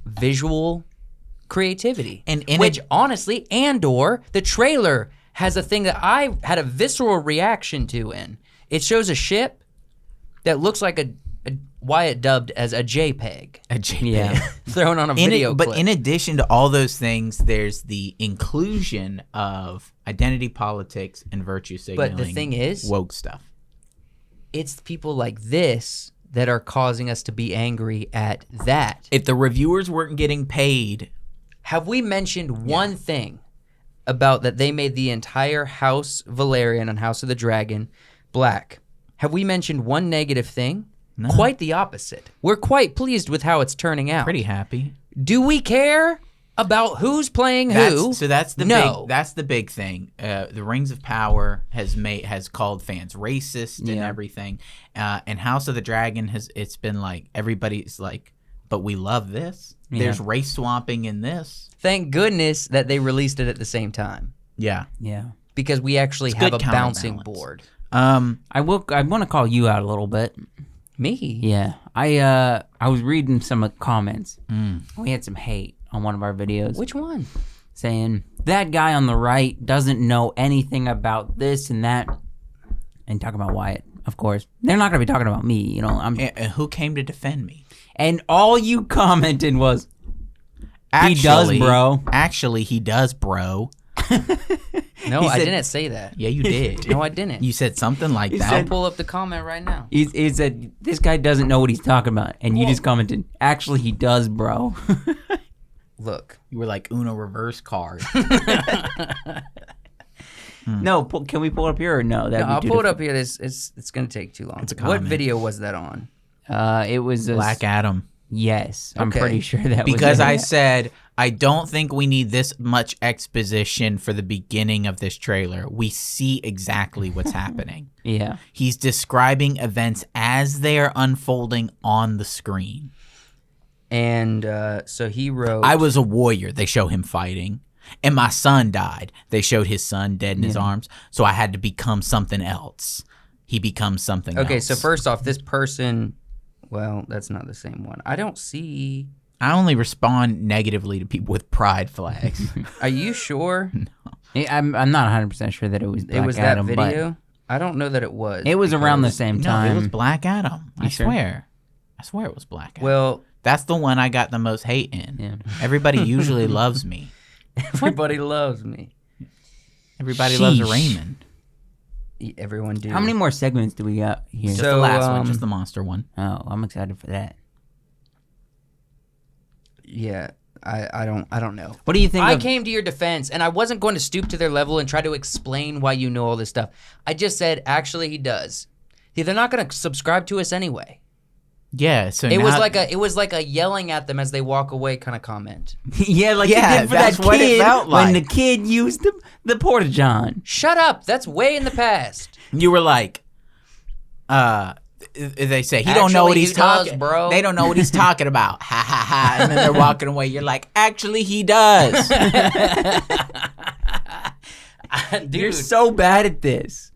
S1: visual creativity, which honestly, Andor, the trailer has a thing that I had a visceral reaction to. It shows a ship that looks like a Wyatt dubbed as a JPEG.
S2: A JPEG.
S1: Thrown on a video clip.
S2: But in addition to all those things, there's the inclusion of identity politics and virtue signaling.
S1: But the thing is,
S2: woke stuff.
S1: It's people like this that are causing us to be angry at that.
S2: If the reviewers weren't getting paid...
S1: Have we mentioned one thing about that they made the entire House Valerian and House of the Dragon black? Have we mentioned one negative thing? No. Quite the opposite. We're quite pleased with how it's turning out.
S2: Pretty happy.
S1: Do we care about who's playing who?
S2: So that's the big thing. The Rings of Power has called fans racist and everything. And House of the Dragon it's been like everybody's like, but we love this. Yeah. There's race swapping in this.
S1: Thank goodness that they released it at the same time.
S2: Yeah.
S3: Yeah.
S1: Because we actually have a bouncing board.
S3: I want to call you out a little bit.
S1: Me?
S3: Yeah. I was reading some comments. We had some hate on one of our videos.
S1: Which one?
S3: Saying that guy on the right doesn't know anything about this and that. And talking about Wyatt, of course. They're not going to be talking about me, you know.
S2: And who came to defend me?
S3: And all you commented was, he does, bro.
S2: Actually, he does, bro.
S1: No, I didn't say that.
S2: Yeah, you did.
S1: No, I didn't.
S2: You said something like that.
S1: I'll pull up the comment right now.
S3: He said, this guy doesn't know what he's talking about. And you just commented, actually, he does, bro.
S1: Look.
S2: You were like Uno reverse card.
S3: No, can we pull it up here or no?
S1: I'll pull it up here. It's going to take too long.
S2: It's a comment.
S1: What video was that on?
S3: It was
S2: Black Adam.
S3: Yes, I'm pretty sure that
S2: because
S3: was
S2: I said I don't think we need this much exposition for the beginning of this trailer. We see exactly what's happening.
S3: Yeah.
S2: He's describing events as they are unfolding on the screen.
S1: And so he wrote...
S2: I was a warrior. They show him fighting. And my son died. They showed his son dead in his arms. So I had to become something else. He becomes something else.
S1: Okay, so first off, this person... Well, that's not the same one. I don't see...
S2: I only respond negatively to people with pride flags.
S1: Are you sure?
S3: No. I'm not 100% sure that it was Black Adam.
S1: That video? I don't know that it was.
S3: It was around the same time.
S2: No, it was Black Adam. I swear it was Black Adam.
S1: Well...
S2: That's the one I got the most hate in. Yeah. Everybody usually loves me.
S1: Everybody loves me.
S2: Everybody loves Raymond.
S1: Everyone do.
S3: How many more segments do we got here?
S2: Just the last one, just the monster one.
S3: Oh, I'm excited for that.
S1: Yeah, I don't know.
S3: What do you think?
S1: I came to your defense, and I wasn't going to stoop to their level and try to explain why you know all this stuff. I just said, actually, he does. They're not going to subscribe to us anyway.
S2: Yeah, so
S1: it was like a yelling at them as they walk away kind of comment.
S3: Yeah, like you did for that kid it felt like. When the kid used the porta-john.
S1: Shut up! That's way in the past.
S2: You were like, they say he don't know what he's talking,
S1: bro.
S2: They don't know what he's talking about. Ha ha ha! And then they're walking away. You're like, actually, he does.
S3: Dude. You're so bad at this.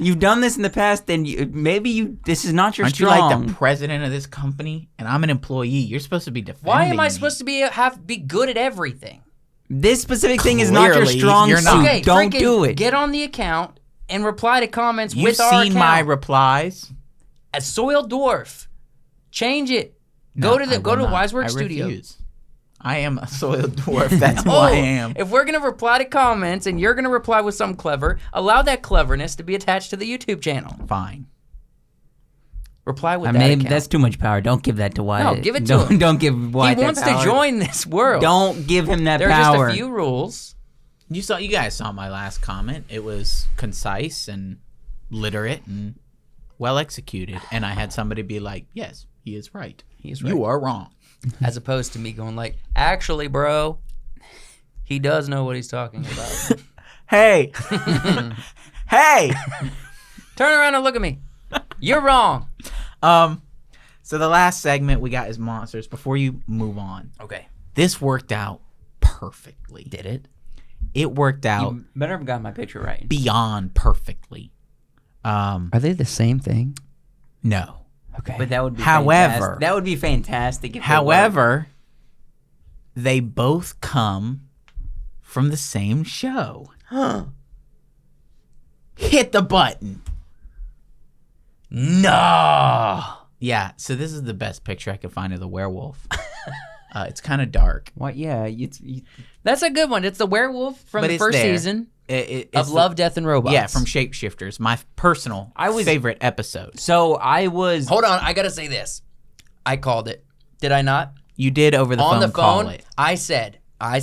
S3: You've done this in the past, and this is not your strong.
S2: Aren't you like the president of this company, and I'm an employee? You're supposed to be defending
S1: Why am I
S2: me.
S1: supposed to be good at everything?
S3: This specific thing is not your strong suit.
S1: Okay,
S3: don't do it.
S1: Get on the account and reply to comments with our account.
S2: You've seen my replies.
S1: A soiled dwarf. Change it. Go to Wiseworks Studio.
S2: Refuse. I am a soiled dwarf. That's who I am.
S1: If we're gonna reply to comments and you're gonna reply with something clever, allow that cleverness to be attached to the YouTube channel.
S2: Fine.
S1: Reply with that account.
S3: That's too much power. Don't give that to Wyatt.
S1: No, give it to him.
S3: Don't give Wyatt
S1: He wants
S3: that power.
S1: to join this world.
S3: Don't give him that
S1: there
S3: power.
S1: are just a few rules.
S2: You guys saw my last comment. It was concise and literate and well executed. And I had somebody be like, "Yes, he is right.
S1: He is right."
S2: You are wrong.
S1: As opposed to me going like, "Actually, bro, he does know what he's talking about."
S2: Hey. Hey.
S1: Turn around and look at me. You're wrong.
S2: So the last segment we got is monsters. Before you move on,
S1: Okay.
S2: this worked out perfectly.
S1: Did it?
S2: It worked out
S3: You better have got my picture right.
S2: beyond perfectly.
S1: Are they the same thing?
S2: No.
S1: Okay.
S3: But that would be
S2: However-
S3: fantastic. That would be fantastic. If
S2: However, they both come from the same show. Hit the button.
S1: No.
S2: Yeah, so this is the best picture I could find of the werewolf. It's kind of dark.
S3: What? Yeah.
S1: That's a good one. It's the werewolf from
S2: But
S1: the
S2: it's
S1: first
S2: there.
S1: season
S2: It's
S1: of Love, Death, and Robots.
S2: Yeah, from Shapeshifters. My personal favorite episode.
S3: So I was.
S1: Hold on, I gotta say this. I called it. Did I not?
S2: You did over the
S1: On
S2: phone
S1: the
S2: call
S1: phone,
S2: it.
S1: I said, I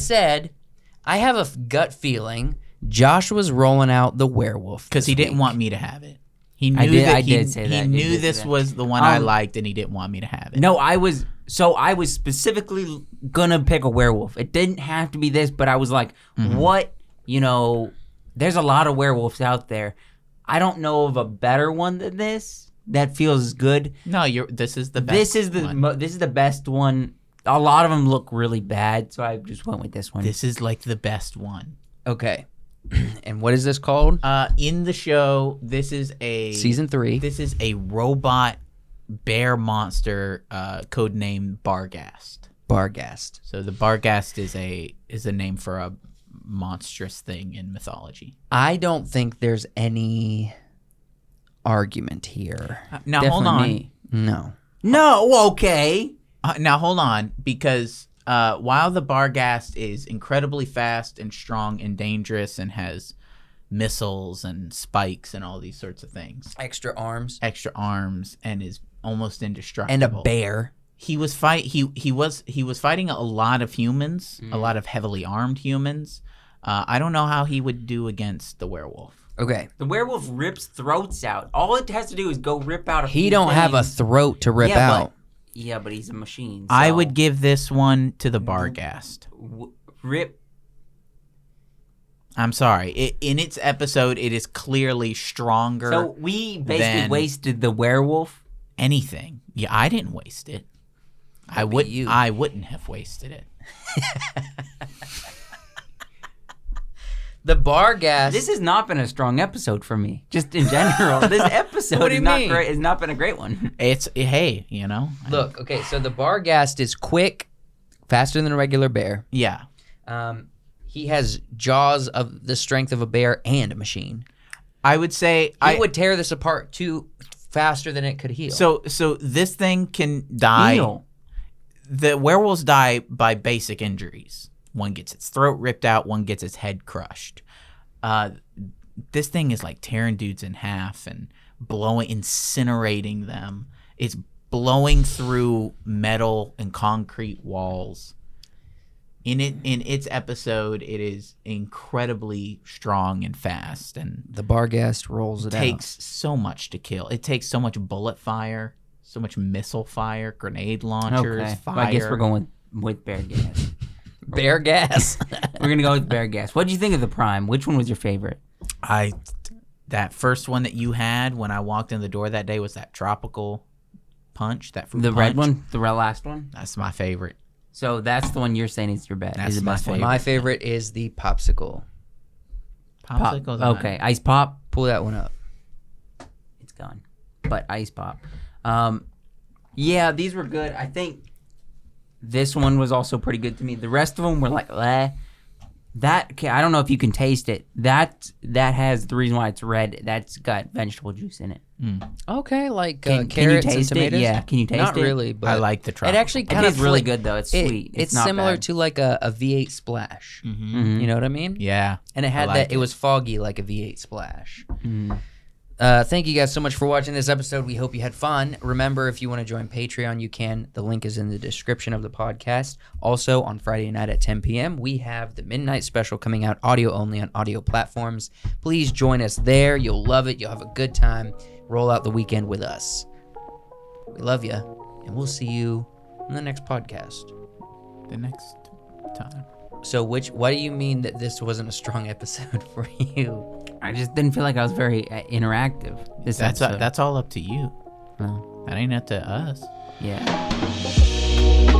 S1: have a gut feeling Josh was rolling out the werewolf
S2: Because he
S1: this
S2: didn't
S1: week.
S2: want me to have it. He knew
S3: I
S2: that
S3: did say that.
S2: He
S3: You
S2: knew
S3: did say
S2: this
S3: that.
S2: was the one I liked, and he didn't want me to have it.
S3: No, I was specifically gonna pick a werewolf. It didn't have to be this, but I was like, what? There's a lot of werewolves out there. I don't know of a better one than this that feels good.
S2: No, this is the best.
S3: This is the best one. A lot of them look really bad, so I just went with this one.
S2: This is like the best one.
S1: Okay. And what is this called?
S2: In the show, this is a
S1: Season 3.
S2: This is a robot bear monster, codenamed Barghast.
S1: Barghast.
S2: So the Barghast is a name for a monstrous thing in mythology.
S1: I don't think there's any argument here.
S2: Now hold on.
S3: Definitely
S1: No.
S3: No, okay.
S2: Now hold on, because while the Barghast is incredibly fast and strong and dangerous and has missiles and spikes and all these sorts of things,
S1: Extra arms.
S2: extra arms, and is almost indestructible,
S1: And a bear.
S2: he was fighting a lot of humans, a lot of heavily armed humans. I don't know how he would do against the werewolf.
S1: Okay.
S3: The werewolf rips throats out. All it has to do is go rip out a
S1: He
S3: few
S1: don't have a
S3: things.
S1: throat to rip
S3: Yeah,
S1: out.
S3: Yeah, but he's a machine.
S2: I
S3: so
S2: would give this one to the Barghast.
S3: rip.
S2: I'm sorry. In its episode, it is clearly stronger.
S3: So we basically
S2: than
S3: wasted the werewolf.
S2: anything. Yeah, I didn't waste it. I wouldn't have wasted it.
S1: The Barghast.
S3: This has not been a strong episode for me, just in general. This episode
S1: What do
S3: is
S1: you
S3: not
S1: mean?
S3: great. It's not been a great one.
S2: Hey,
S1: Look, okay, so the Barghast is quick, faster than a regular bear.
S2: Yeah.
S1: He has jaws of the strength of a bear and a machine.
S2: I would say
S1: He would tear this apart too faster than it could heal.
S2: So this thing can die.
S3: Heal.
S2: The werewolves die by basic injuries. One gets its throat ripped out, one gets its head crushed. This thing is like tearing dudes in half and incinerating them. It's blowing through metal and concrete walls. In its episode, it is incredibly strong and fast, and
S1: the Barghast rolls it
S2: takes so much to kill. It takes so much bullet fire, so much missile fire, grenade launchers,
S3: Okay.
S2: fire.
S3: Well, I guess we're going with bear gas.
S1: out. Bear gas.
S3: We're gonna go with bear gas. What did you think of the Prime? Which one was your favorite?
S2: That first one that you had when I walked in the door that day was that tropical punch, that fruit
S3: The
S2: punch.
S3: red one, the last one.
S2: That's my favorite.
S3: So that's the one you're saying is your best.
S2: That's
S3: is the
S2: my
S3: best one.
S2: favorite.
S1: My favorite is the popsicle.
S3: Pop.
S2: Popsicles. are
S3: Okay, ice pop.
S1: Pull that one up.
S3: It's gone. But ice pop. Yeah, these were good. I think this one was also pretty good to me. The rest of them were like, I don't know if you can taste it. That has the reason why it's red. That's got vegetable juice in it.
S1: Okay, like
S3: Can you
S1: carrots
S3: taste
S1: and
S3: it?
S1: tomatoes.
S3: Yeah, can you taste
S1: Not
S3: it?
S1: really, but
S2: I like the truffle.
S1: It actually kind
S3: It
S1: of
S3: is really good though. It's sweet.
S1: It's
S3: not
S1: similar
S3: bad.
S1: to like a V8 splash. You know what I mean?
S2: Yeah.
S1: And it had
S2: I like
S1: it was foggy like a V8 splash.
S3: Mm-hmm.
S1: Thank you guys so much for watching this episode. We hope you had fun. Remember, if you want to join Patreon, you can. The link is in the description of the podcast. Also, on Friday night at 10 p.m., we have the Midnight Special coming out audio only on audio platforms. Please join us there. You'll love it. You'll have a good time. Roll out the weekend with us. We love you, and we'll see you in the next podcast.
S2: The next time.
S1: So, why do you mean that this wasn't a strong episode for you?
S3: I just didn't feel like I was very interactive.
S2: That's all up to you.
S3: Oh,
S2: That ain't up to us.
S3: yeah.